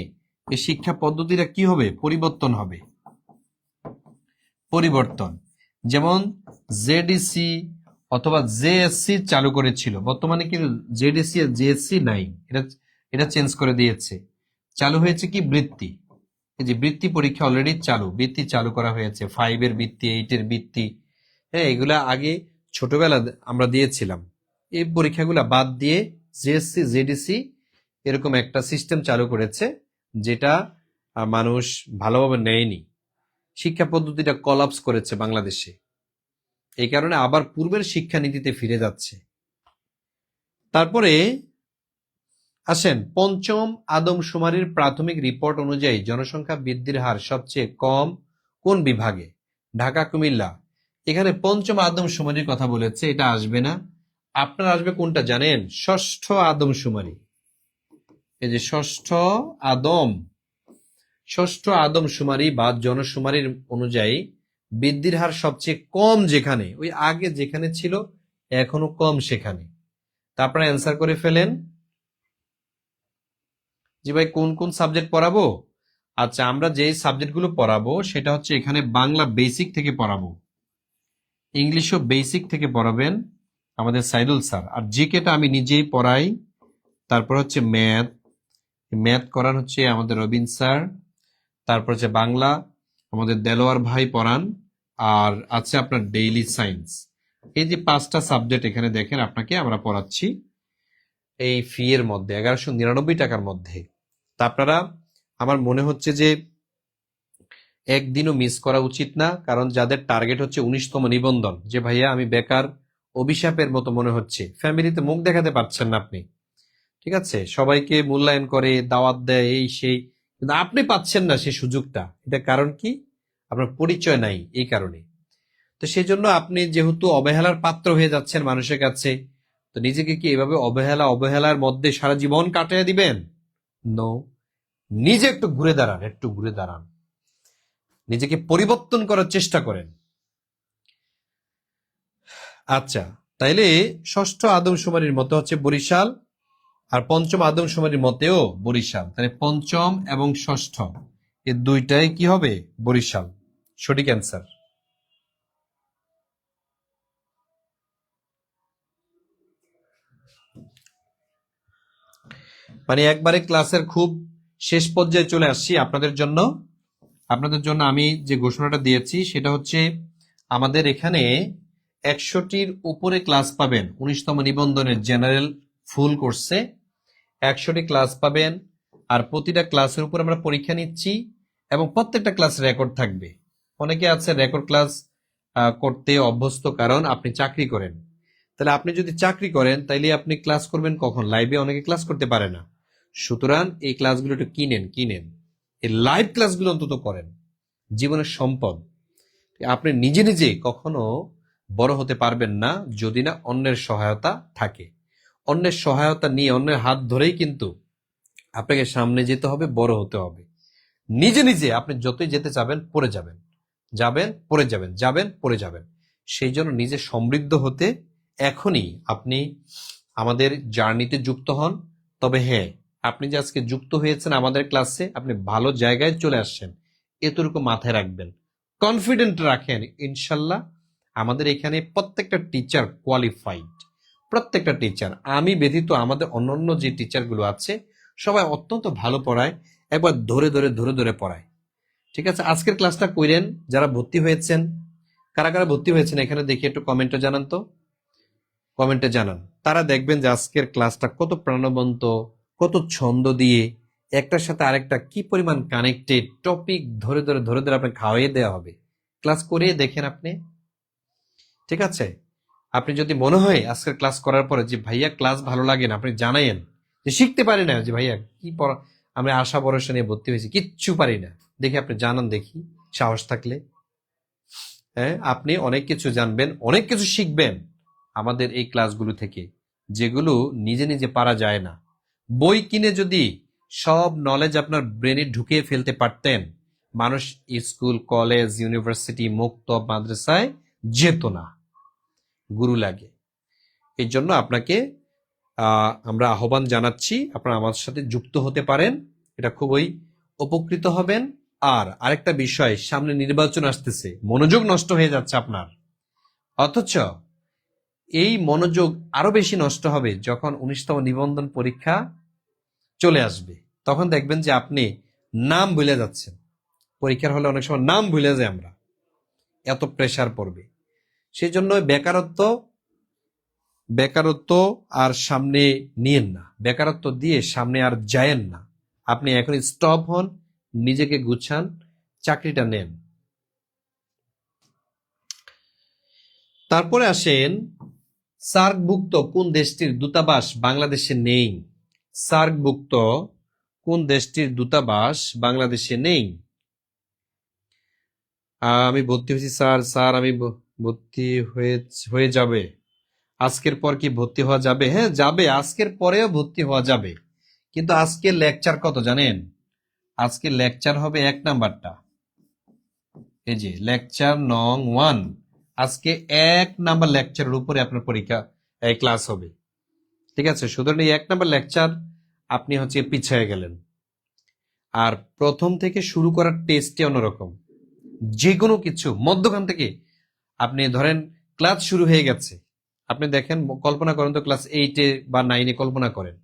এই শিক্ষা পদ্ধতিটা কি হবে? পরিবর্তন হবে। পরিবর্তন, যেমন জেডিসি অথবা জেএসসি চালু করেছিল, বর্তমানে কিন্তু জেডিসি আর জেএসসি নাই, এটা এটা চেঞ্জ করে দিয়েছে। চালু হয়েছে কি? বৃত্তি। এই যে বৃত্তি পরীক্ষা অলরেডি চালু, বৃত্তি চালু করা হয়েছে, 5 এর বৃত্তি, 8 এর বৃত্তি। হ্যাঁ, এগুলা আগে ছোটবেলা আমরা দিয়েছিলাম। এই পরীক্ষাগুলা বাদ দিয়ে জেএসসি, জেডিসি এরকম একটা সিস্টেম চালু করেছে, যেটা মানুষ ভালোভাবে নেয়নি। শিক্ষা পদ্ধতিটা কলাপস করেছে বাংলাদেশে, এই কারণে আবার পূর্বের শিক্ষানীতিতে ফিরে যাচ্ছে। তারপরে আসেন, পঞ্চম আদমশুমারির প্রাথমিক রিপোর্ট অনুযায়ী জনসংখ্যা বৃদ্ধির হার সবচেয়ে কম কোন বিভাগে? ঢাকা, কুমিল্লা। এখানে পঞ্চম আদমশুমারির কথা বলেছে, এটা আসবে না। আপনার আসবে কোনটা জানেন? ষষ্ঠ আদমশুমারি। এই যে ষষ্ঠ আদমশুমারি বা জনশুমারির অনুযায়ী বৃদ্ধির হার সবচেয়ে কম যেখানে, ওই আগে যেখানে ছিল এখনো কম সেখানে। তা আপনারা অ্যান্সার করে ফেলেন। জি ভাই, কোন কোন সাবজেক্ট পড়াবো? আচ্ছা, আমরা যে সাবজেক্টগুলো পড়াবো সেটা হচ্ছে এখানে বাংলা বেসিক থেকে পড়াবো, ইংলিশও বেসিক থেকে পড়াবেন আমাদের সাইদুল স্যার, আর জিকেটা আমি নিজেই পড়াই। তারপর হচ্ছে ম্যাথ করান হচ্ছে আমাদের রবিন স্যার। তারপর হচ্ছে বাংলা আমাদের দেলোয়ার ভাই পড়ান। আর আছে আপনার ডেইলি সায়েন্স। এই যে 5টা সাবজেক্ট এখানে দেখেন আপনাকে আমরা পড়াচ্ছি এই ফি এর মধ্যে, 1199 টাকার মধ্যে। তা আপনারা, আমার মনে হচ্ছে যে একদিনও মিস করা উচিত না, কারণ যাদের টার্গেট হচ্ছে 19তম নিবন্ধন, যে ভাইয়া আমি বেকার, অভিশাপের মতো মনে হচ্ছে, ফ্যামিলিতে মুখ দেখাতে পারছেন না আপনি। ঠিক আছে, সবাইকে মূল্যায়ন করে, দাওয়াত দেয়, এই সেই, কিন্তু আপনি পাচ্ছেন না সেই সুযোগটা। এটা কারণ কি? আপনার পরিচয় নাই, এই কারণে। তো সেই জন্য আপনি যেহেতু অবহেলার পাত্র হয়ে যাচ্ছেন মানুষের কাছে, তো নিজেকে কি এভাবে অবহেলার মধ্যে সারা জীবন কাটিয়ে দিবেন? নো। নিজে একটু ঘুরে দাঁড়ান, নিজেকে পরিবর্তন করার চেষ্টা করেন। আচ্ছা, তাইলে ষষ্ঠ আদমশুমারির মতে হচ্ছে বরিশাল, আর পঞ্চম আদমশুমারির মতেও বরিশাল। তাহলে পঞ্চম এবং ষষ্ঠ এই দুইটাই কি হবে? বরিশাল। সঠিক অ্যান্সার। মানে একবারে ক্লাসের খুব শেষ পর্যায়ে চলে আসছি। আপনাদের জন্য আমি যে ঘোষণাটা দিয়েছি সেটা হচ্ছে, আমাদের এখানে 100টির উপরে ক্লাস পাবেন 19তম নিবন্ধনের জেনারেল ফুল কোর্সে। 100টি ক্লাস পাবেন, আর প্রতিটা ক্লাসের উপর আমরা পরীক্ষা নিচ্ছি এবং প্রত্যেকটা ক্লাস রেকর্ড থাকবে। অনেকে আছে রেকর্ড ক্লাস করতে অভ্যস্ত, কারণ আপনি চাকরি করেন। তাহলে আপনি যদি চাকরি করেন তাইলে আপনি ক্লাস করবেন কখন? লাইভে অনেকে ক্লাস করতে পারে না। সুতরাং এই ক্লাসগুলো একটু কিনেন, এই লাইভ ক্লাসগুলো অন্তত করেন। জীবনের সম্পদ। আপনি নিজে নিজে কখনো বড় হতে পারবেন না যদি না অন্যের সহায়তা থাকে। অন্যের সহায়তা নিয়ে, অন্যের হাত ধরেই কিন্তু আপনাকে সামনে যেতে হবে, বড় হতে হবে। নিজে নিজে আপনি যতই যেতে চাবেন, পড়ে যাবেন, পড়ে যাবেন। সেই জন্য নিজে সমৃদ্ধ হতে এখনই আপনি আমাদের জার্নিতে যুক্ত হন। তবে হ্যাঁ, আপনি যে আজকে যুক্ত হয়েছেন আমাদের ক্লাসে, আপনি ভালো জায়গায় চলে আসছেন, এতটুকু মাথায় রাখবেন, কনফিডেন্ট রাখেন। ইনশাল্লাহ আমাদের এখানে প্রত্যেকটা টিচার কোয়ালিফাইড, প্রত্যেকটা টিচার, আমি ব্যতীত আমাদের অন্যান্য যে টিচারগুলো আছে সবাই অত্যন্ত ভালো পড়ায়, একবার ধরে পড়ায়। ঠিক আছে, আজকের ক্লাসটা কইরেন। যারা ভর্তি হয়েছেন, কারা কারা ভর্তি হয়েছেন এখানে দেখি একটু কমেন্টে জানান তো, কমেন্টে জানান। তারা দেখবেন যে আজকের ক্লাসটা কত প্রাণবন্ত, কত ছন্দ দিয়ে একটার সাথে আরেকটা কি পরিমাণ কানেক্টেড, টপিক ধরে আপনি খাওয়াইয়ে দেওয়া হবে। ক্লাস করিয়ে দেখেন আপনি। ঠিক আছে, আপনি যদি মনে হয় আজকের ক্লাস করার পরে যে ভাইয়া ক্লাস ভালো লাগে না, আপনি জানাইন যে শিখতে পারি না, যে ভাইয়া কি পড়া, আমি আশা ভরসা নিয়ে ভর্তি হয়েছি, কিচ্ছু পারি না, দেখি আপনি জানান দেখি, সাহস থাকলে। হ্যাঁ, আপনি অনেক কিছু জানবেন, অনেক কিছু শিখবেন আমাদের এই ক্লাসগুলো থেকে, যেগুলো নিজে নিজে পারা যায় না। বই কিনে যদি সব নলেজ আপনার ব্রেনে ঢুকিয়ে ফেলতে পারতেন, মানুষ স্কুল, কলেজ, ইউনিভার্সিটি, মুক্ত মাদ্রাসায় যেত না। গুরু লাগে। এই জন্য আপনাকে আমরা আহ্বান জানাচ্ছি, আপনারা আমাদের সাথে যুক্ত হতে পারেন, এটা খুবই উপকৃত হবেন। আর আরেকটা বিষয়, সামনে নির্বাচন আসতেছে, মনোযোগ নষ্ট হয়ে যাচ্ছে আপনার, অথচ এই মনোযোগ আরো বেশি নষ্ট হবে যখন 19তম নিবন্ধন পরীক্ষা চলে আসবে। তখন দেখবেন যে আপনি নাম ভুলে যাচ্ছেন। পরীক্ষার হলে অনেক সময় নাম ভুলে যাই আমরা, এত প্রেসার পড়বে। সেই জন্য বেকারত্ব আর সামনে নিয়েন না, বেকারত্ব দিয়ে সামনে আর যায়েন না। আপনি এখন স্টপ হন, নিজেকে গুছান, চাকরিটা নেন। তারপরে আসেন, সার্কভুক্ত কোন দেশটির দূতাবাস বাংলাদেশে নেই? সার্কভুক্ত কোন দেশটির দূতাবাস বাংলাদেশে নেই? আমি ভর্তি হয়েছি স্যার আমি ভর্তি হয়ে যাবে। আজকের পর কি ভর্তি হওয়া যাবে? হ্যাঁ যাবে, আজকের পরেও ভর্তি হওয়া যাবে। কিন্তু আজকের লেকচার কত জানেন? আজকের লেকচার হবে 1 নাম্বারটা, এই যে লেকচার নং 1। আজকে 1 নাম্বার লেকচারের উপরে আপনার পরীক্ষা ক্লাস হবে। ঠিক আছে, সুতরাং এই 1 নাম্বার লেকচার আপনি হচ্ছে পিছিয়ে গেলেন। আর প্রথম থেকে শুরু করার টেস্টে অন্যরকম, যে কোনো কিছু মধ্যখান থেকে আপনি ধরেন ক্লাস শুরু হয়ে গেছে, আপনি দেখেন, কল্পনা করেন তো ক্লাস 8-এ বা 9-এ কল্পনা করেন,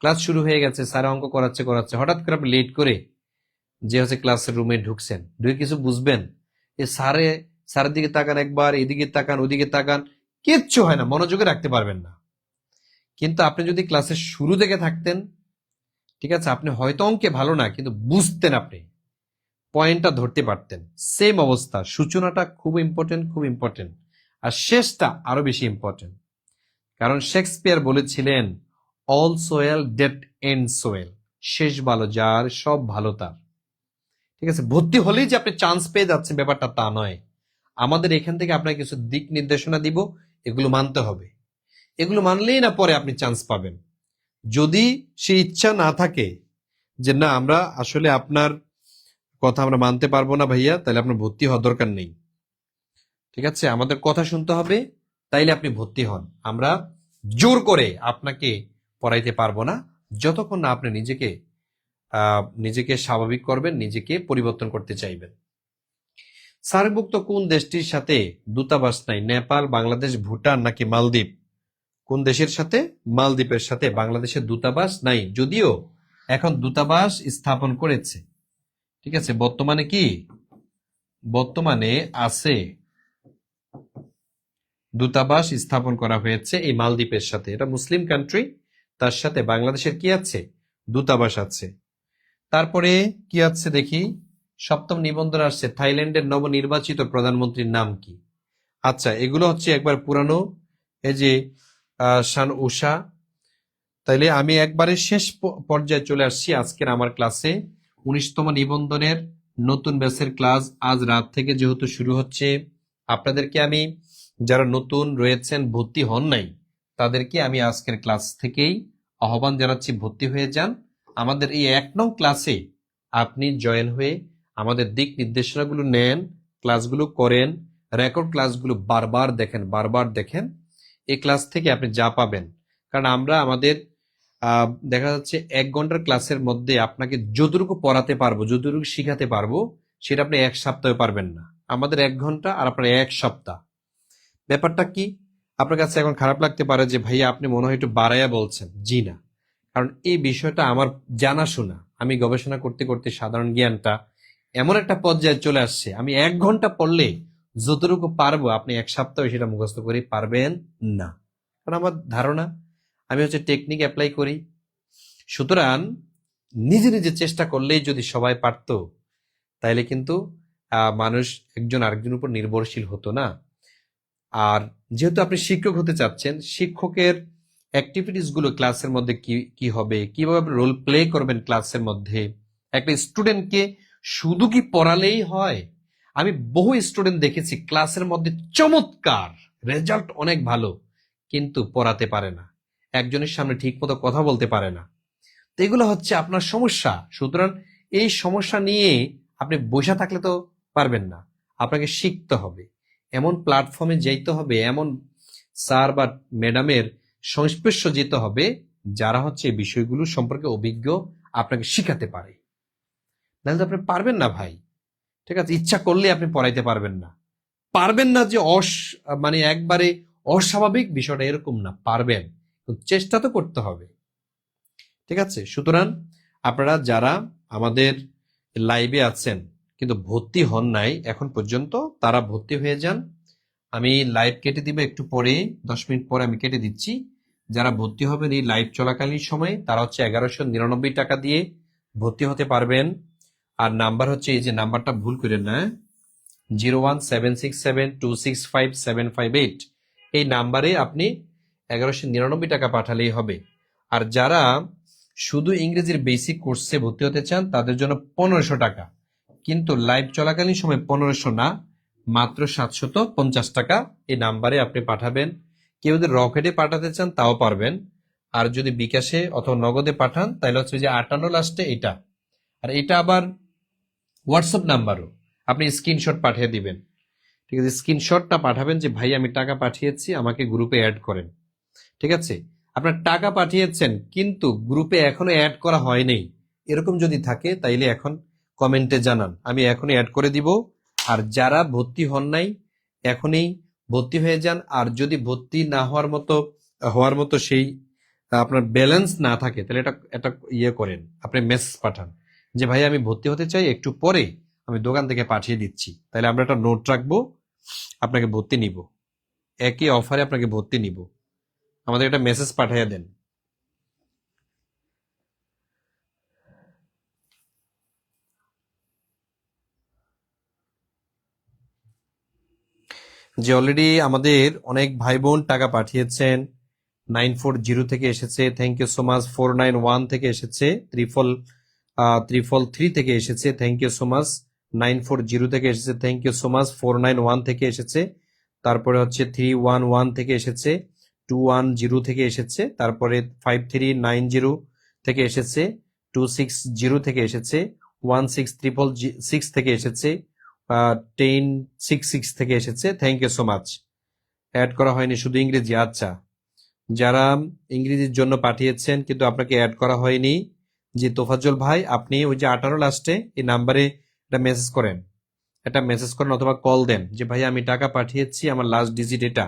ক্লাস শুরু হয়ে গেছে, স্যার অঙ্ক করাচ্ছে, হঠাৎ করে আপনি লেট করে যে হচ্ছে ক্লাসের রুমে ঢুকছেন, ঢুকে কিছু বুঝবেন? এ স্যারের দিকে তাকান, একবার এদিকে তাকান, ওদিকে তাকান, কিচ্ছু হয় না, মনোযোগে রাখতে পারবেন না। কিন্তু আপনি যদি ক্লাসের শুরু থেকে থাকতেন, ঠিক আছে, আপনি হয়তো অঙ্কে ভালো না, কিন্তু বুঝতেন, আপনি পয়েন্টটা ধরতে পারতেন। সেম অবস্থা, সূচনাটা খুব ইম্পর্টেন্ট, আর শেষটা আরো বেশি ইম্পর্টেন্ট। কারণ শেক্সপিয়ার বলেছিলেন, all Soyel date ends well, শেষ ভালো যার, সব ভালো তার। ঠিক আছে, ভর্তি হলেই যে আপনি চান্স পেয়ে যাচ্ছেন ব্যাপারটা তা নয়। আমাদের এখান থেকে আপনাকে কিছু দিক নির্দেশনা দিব, এগুলো মানতে হবে। এগুলো মানলেই না পরে আপনি চান্স পাবেন। যদি সেই ইচ্ছা না থাকে যে না আমরা আসলে আপনার কথা আমরা মানতে পারবো না ভাইয়া, তাহলে আপনার ভর্তি হওয়ার দরকার নেই। ঠিক আছে, আমাদের কথা শুনতে হবে, তাইলে আপনি ভর্তি হন। আমরা জোর করে আপনাকে পড়াইতে পারবো না যতক্ষণ না আপনি নিজেকে স্বাভাবিক করবেন, নিজেকে পরিবর্তন করতে চাইবেন। সার্কভুক্ত কোন দেশটির সাথে দূতাবাস নাই? নেপাল, বাংলাদেশ, ভুটান নাকি মালদ্বীপ? কোন দেশের সাথে? মালদ্বীপের সাথে বাংলাদেশের দূতাবাস নাই, যদিও এখন দূতাবাস স্থাপন করেছে। ঠিক আছে, বর্তমানে আছে, দূতাবাস স্থাপন করা হয়েছে এই মালদ্বীপের সাথে। এটা মুসলিম কান্ট্রি, তার সাথে বাংলাদেশের কি আছে? দূতাবাস আছে। তারপরে কি আছে দেখি, সপ্তম নিবন্ধন আসছে, থাইল্যান্ডের নবনির্বাচিত প্রধানমন্ত্রীর নাম কি? আচ্ছা, এগুলো হচ্ছে একবার পুরানো, এই যে শান উষা। তাইলে আমি একবারে শেষ পর্যায়ে চলে আসছি আজকের আমার ক্লাসে। 19তম নিবন্ধনের নতুন ব্যাচের ক্লাস আজ রাত থেকে যেহেতু শুরু হচ্ছে, আপনাদেরকে আমি, যারা নতুন রয়েছেন ভর্তি হন নাই, তাদেরকে আমি আজকের ক্লাস থেকেই আহ্বান জানাচ্ছি, ভর্তি হয়ে যান। আমাদের এই 1 নং ক্লাসে আপনি জয়েন হয়ে আমাদের দিক নির্দেশনাগুলো নেন, ক্লাসগুলো করেন, রেকর্ড ক্লাসগুলো বারবার দেখেন। এই ক্লাস থেকে আপনি যা পাবেন, কারণ আমরা আমাদের দেখা যাচ্ছে 1 ঘন্টার ক্লাসের মধ্যে আপনাকে যতটুকু পড়াতে পারবো, যতটুকু শিখাতে পারবো, সেটা আপনি 1 সপ্তাহে পারবেন না। আমাদের 1 ঘন্টা আর আপনার 1 সপ্তাহ। ব্যাপারটা কি? আপনার কাছে এখন খারাপ লাগতে পারে যে ভাইয়া আপনি মনে হয় একটু বাড়াইয়া বলছেন। জি না, কারণ এই বিষয়টা আমার জানাশোনা। আমি গবেষণা করতে করতে সাধারণ জ্ঞানটা এমন একটা পর্যায়ে চলে আসছে, আমি 1 ঘন্টা পড়লে যতটুকু পারবো আপনি 1 সপ্তাহে সেটা মুখস্থ করে পারবেন না। কারণ আমার ধারণা, আমি হচ্ছে টেকনিক অ্যাপ্লাই করি। সুতরাং নিজে নিজে চেষ্টা করলেই যদি সবাই পারতো, তাইলে কিন্তু মানুষ একজন আরেকজনের উপর নির্ভরশীল হতো না। আর যেহেতু আপনি শিক্ষক হতে চাচ্ছেন, শিক্ষকের অ্যাক্টিভিটিস গুলো ক্লাসের মধ্যে কি কি হবে, কিভাবে রোল প্লে করবেন ক্লাসের মধ্যে, একটা স্টুডেন্টকে শুধু কি পড়ালেই হয়? আমি বহু স্টুডেন্ট দেখেছি ক্লাসের মধ্যে চমৎকার, রেজাল্ট অনেক ভালো, কিন্তু পড়াতে পারে না, একজনের সামনে ঠিক মতো কথা বলতে পারে না। তো এগুলো হচ্ছে আপনার সমস্যা। সুতরাং এই সমস্যা নিয়ে আপনি বসে থাকলে তো পারবেন না, আপনাকে শিখতে হবে, এমন প্ল্যাটফর্মে যেতে হবে, এমন স্যার বা ম্যাডামের সংস্পর্শ যেতে হবে যারা হচ্ছে এই বিষয়গুলো সম্পর্কে অভিজ্ঞ, আপনাকে শিখাতে পারে। নাহলে তো আপনি পারবেন না ভাই। ঠিক আছে, ইচ্ছা করলে আপনি পড়াইতে পারবেন না। পারবেন না যে মানে একবারে অস্বাভাবিক, বিষয়টা এরকম না, পারবেন, চেষ্টা তো করতে হবে। ঠিক আছে, সুতরাং আপনারা যারা আমাদের লাইভে আছেন কিন্তু ভর্তি হন নাই এখন পর্যন্ত, তারা ভর্তি হয়ে যান। আমি লাইভ কেটে দিব একটু পরে, 10 মিনিট পরে আমি কেটে দিচ্ছি। যারা ভর্তি হবেন এই লাইভ চলাকালীন সময়ে, তারা হচ্ছে 1199 টাকা দিয়ে ভর্তি হতে পারবেন। আর নাম্বার হচ্ছে, এই যে নাম্বারটা ভুল করেন না, 01767265758, এই নাম্বারে আপনি 1199 টাকা পাঠালেই হবে। আর যারা শুধু ইংরেজির বেসিক কোর্সে ভর্তি হতে চান, তাদের জন্য 1500 টাকা, কিন্তু লাইভ চলাকালীন সময় 1500 না, মাত্র 750 টাকা এই নাম্বারে আপনি পাঠাবেন। কেউ যদি রকেটে পাঠাতে চান তাও পারবেন, আর যদি বিকাশে অথবা নগদে পাঠান তাহলে হচ্ছে যে 58 লাস্টে এটা। আর এটা আবার হোয়াটসঅ্যাপ নাম্বারও, আপনি স্ক্রিনশট পাঠিয়ে দিবেন। ঠিক আছে, স্ক্রিনশটটা পাঠাবেন যে ভাই আমি টাকা পাঠিয়েছি, আমাকে গ্রুপে অ্যাড করেন। ঠিক আছে, আপনার টাকা পাঠিয়েছেন কিন্তু গ্রুপে এখনো অ্যাড করা হয়নি, এরকম যদি থাকে তাইলে এখন কমেন্টে জানান, আমি এখনই অ্যাড করে দিব। আর যারা ভর্তি হন নাই, এখনই ভর্তি হয়ে যান। আর যদি ভর্তি না হওয়ার মতো সেই আপনার ব্যালেন্স না থাকে, তাহলে এটা ইয়ে করেন, আপনি মেসেজ পাঠান যে ভাই আমি ভর্তি হতে চাই, একটু পরে আমি দোকান থেকে পাঠিয়ে দিচ্ছি। তাহলে আমরা একটা নোট রাখবো, আপনাকে ভর্তি নিব, একই অফারে আপনাকে ভর্তি নিব। আমাদের একটা মেসেজ পাঠিয়ে দেন। যে অলরেডি আমাদের অনেক ভাই বোন টাকা পাঠিয়েছেন, 940 থেকে এসেছে, থ্যাংক ইউ সো মাচ। 491 থেকে এসেছে, 333 থেকে এসেছে, থ্যাংক ইউ সো মাচ। 940 থেকে এসেছে, থ্যাংক ইউ সো মাচ। 491 থেকে এসেছে, তারপরে হচ্ছে 311 থেকে এসেছে, 210 থেকে এসেছে, তারপরে 5390 থেকে এসেছে, 260 থেকে এসেছে, 1666 থেকে এসেছে, 1066 থেকে এসেছে। Thank you so much. Add করা হয়নি, শুধু ইংরেজি। আচ্ছা, যারা ইংরেজির জন্য পাঠিয়েছেন কিন্তু আপনাকে অ্যাড করা হয়নি, যে তোফাজ্জল ভাই, আপনি ওই যে 18 লাস্টে এই নাম্বারে একটা মেসেজ করেন, অথবা কল দেন যে ভাই আমি টাকা পাঠিয়েছি, আমার লাস্ট ডিজিট এটা,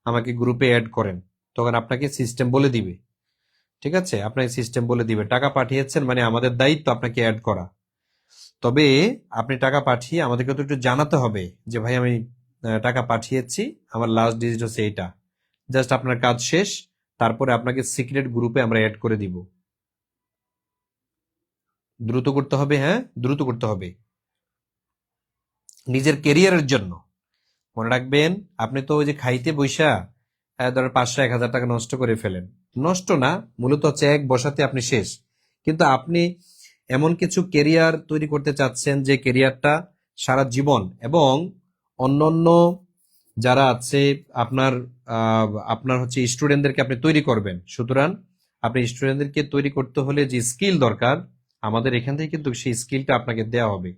আমাকে গ্রুপে অ্যাড করেন। তখন আপনাকে সিস্টেম বলে দিবে। ঠিক আছে, আপনাকে সিস্টেম বলে দিবে টাকা পাঠিয়েছেন, মানে আমাদের দায়িত্ব আপনাকে অ্যাড করা। তবে আপনি টাকা পাঠিয়ে আমাদেরকে তো একটু জানাতে হবে যে ভাই আমি টাকা পাঠিয়েছি, আমার লাস্ট ডিজিট হচ্ছে এইটা। জাস্ট আপনার কাজ শেষ, তারপরে আপনাকে সিক্রেট গ্রুপে আমরা অ্যাড করে দিব। দ্রুত করতে হবে, হ্যাঁ দ্রুত করতে হবে নিজের কেরিয়ারের জন্য। মনে রাখবেন, আপনি তো ওই যে খাইতে বৈশা ধরেন 500-1000 টাকা নষ্ট করে ফেলেন। নষ্ট না, মূলত হচ্ছে এক বসাতে আপনি শেষ। কিন্তু আপনি এমন কিছু কেরিয়ার তৈরি করতে চাচ্ছেন যে কেরিয়ারটা সারা জীবন, এবং অন্যান্য যারা আছে আপনার আপনার হচ্ছে স্টুডেন্টদেরকে আপনি তৈরি করবেন। সুতরাং আপনি স্টুডেন্টদেরকে তৈরি করতে হলে যে স্কিল দরকার, আমাদের এখান থেকে কিন্তু সেই স্কিলটা আপনাকে দেওয়া হবে।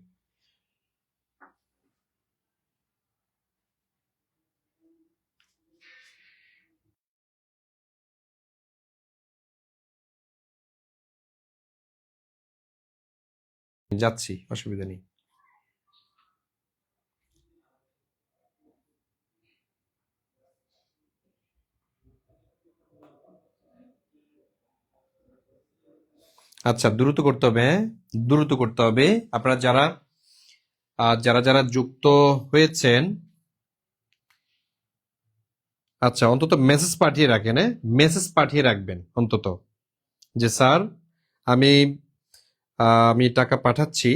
যাচ্ছি, অসুবিধা নেই। আচ্ছা, দ্রুত করতে হবে, হ্যাঁ দ্রুত করতে হবে। আপনারা যারা যারা যারা যুক্ত হয়েছেন, আচ্ছা অন্তত মেসেজ পাঠিয়ে রাখেন, হ্যাঁ মেসেজ পাঠিয়ে রাখবেন অন্তত, যে স্যার আমি আমি টাকা পাঠাচ্ছি,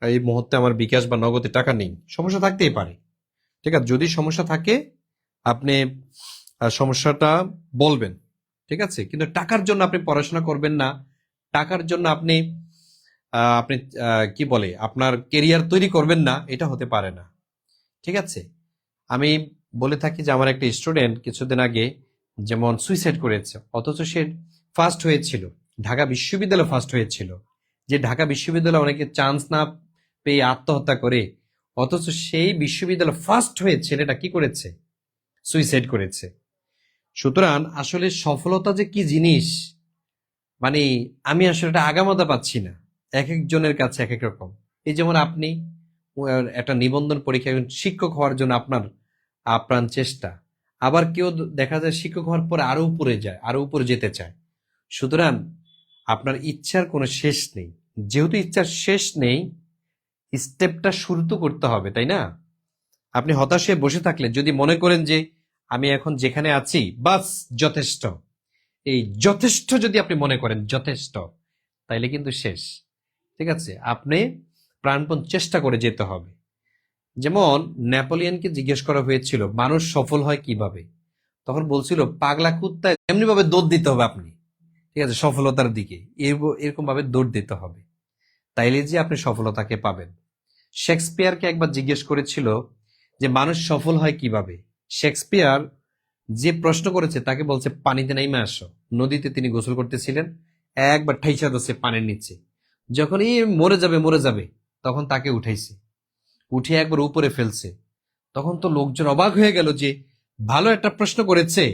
এই মুহূর্তে আমার বিকাশ বা নগদে টাকা নেই। সমস্যা থাকতেই পারে, ঠিক আছে, যদি সমস্যা থাকে আপনি সমস্যাটা বলবেন, ঠিক আছে, কিন্তু টাকার জন্য আপনি পড়াশোনা করবেন না। টাকার জন্য আপনি আপনি কি বলে আপনার কেরিয়ার তৈরি করবেন না, এটা হতে পারে না। ঠিক আছে, আমি বলে থাকি যে আমার একটা স্টুডেন্ট কিছুদিন আগে যেমন সুইসাইড করেছে, অথচ সে ফার্স্ট হয়েছিল, ঢাকা বিশ্ববিদ্যালয় ফার্স্ট হয়েছিল। যে ঢাকা বিশ্ববিদ্যালয়ে অনেকে চান্স না পেয়ে আত্মহত্যা করে, অথচ সেই বিশ্ববিদ্যালয় ফার্স্ট হয়ে ছেলেটা কি করেছে, সুইসাইড করেছে। সুতরাং আসলে সফলতা যে কি জিনিস, মানে আমি আসলে এটা আগামাথা পাচ্ছি না, এক একজনের কাছে এক এক রকম। এই যেমন আপনি একটা নিবন্ধন পরীক্ষায় শিক্ষক হওয়ার জন্য আপনার আপ্রাণ চেষ্টা, আবার কেউ দেখা যায় শিক্ষক হওয়ার পরে আরো উপরে যায়, আরো উপরে যেতে চায়। সুতরাং আপনার ইচ্ছার কোনো শেষ নেই। যেহেতু ইচ্ছার শেষ নেই, স্টেপটা শুরু তো করতে হবে, তাই না? আপনি হতাশ হয়ে বসে থাকলে, যদি মনে করেন যে আমি এখন যেখানে আছি বাস যথেষ্ট, এই যথেষ্ট যদি আপনি মনে করেন যথেষ্ট, তাইলে কিন্তু শেষ। ঠিক আছে, আপনি প্রাণপণ চেষ্টা করে যেতে হবে। যেমন নেপোলিয়নকে জিজ্ঞেস করা হয়েছিল মানুষ সফল হয় কিভাবে, তখন বলছিল পাগলা কুত্তা এমনি ভাবে দৌড় দিতে হবে আপনি, ঠিক আছে, সফলতার দিকে এরকম ভাবে দৌড় দিতে হবে, তাইলে যে আপনি সফলতাকে পাবেন। শেক্সপিয়ারকে একবার জিজ্ঞেস করেছিল যে মানুষ সফল হয় কিভাবে। শেক্সপিয়ার যে প্রশ্ন করেছে তাকে বলছে পানিতে নাইমে আসো। নদীতে তিনি গোসল করতেছিলেন, একবার ঠাইসা দিচ্ছে পানির নিচে, যখন এই মরে যাবে মরে যাবে, তখন তাকে উঠাইছে, উঠিয়ে একবার উপরে ফেলছে। তখন তো লোকজন অবাক হয়ে গেল যে ভালো একটা প্রশ্ন করেছে,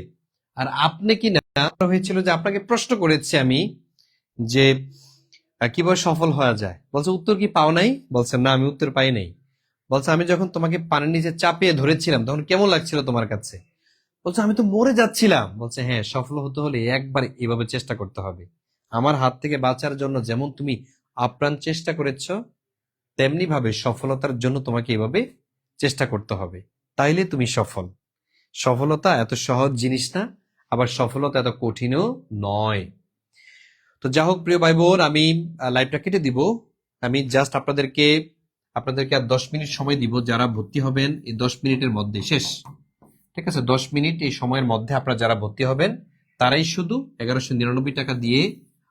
আর আপনি কি না হয়েছিল যে আপনাকে প্রশ্ন করেছে আমি যে কিভাবে সফল হওয়া যায়, বলছে উত্তর কি পাও নাই, বলছে না আমি উত্তর পাই নাই। বলছে আমি যখন তোমাকে পানির নিচে চাপিয়ে ধরেছিলাম তখন কেমন লাগছিল তোমার কাছে, বলছে আমি তো মরে যাচ্ছিলাম। বলছে হ্যাঁ, সফল হতে হলে একবার এভাবে চেষ্টা করতে হবে। আমার হাত থেকে বাঁচার জন্য যেমন তুমি আপ্রাণ চেষ্টা করেছ, তেমনি ভাবে সফলতার জন্য তোমাকে এভাবে চেষ্টা করতে হবে, তাইলে তুমি সফল। সফলতা এত সহজ জিনিস না, আবার সফলতা এত কঠিনও নয়। তো যা হোক প্রিয় ভাই বোন, আমি লাইভটা কেটে দিব। আমি জাস্ট আপনাদেরকে আর 10 মিনিট সময় দিব, যারা ভর্তি হবেন এই 10 মিনিটের মধ্যে শেষ। ঠিক আছে, 10 মিনিট এই সময়ের মধ্যে আপনারা যারা ভর্তি হবেন তারাই শুধু 1199 টাকা দিয়ে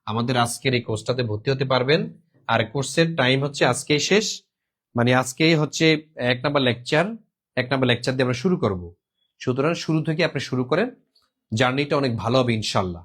আমাদের আজকের এই কোর্সটাতে ভর্তি হতে পারবেন। আর কোর্সের টাইম হচ্ছে আজকেই শেষ, মানে আজকেই হচ্ছে 1 নাম্বার লেকচার দিয়ে আমরা শুরু করব। সুতরাং শুরু থেকে আপনি শুরু করেন, জার্নিটা অনেক ভালো হবে ইনশাল্লাহ।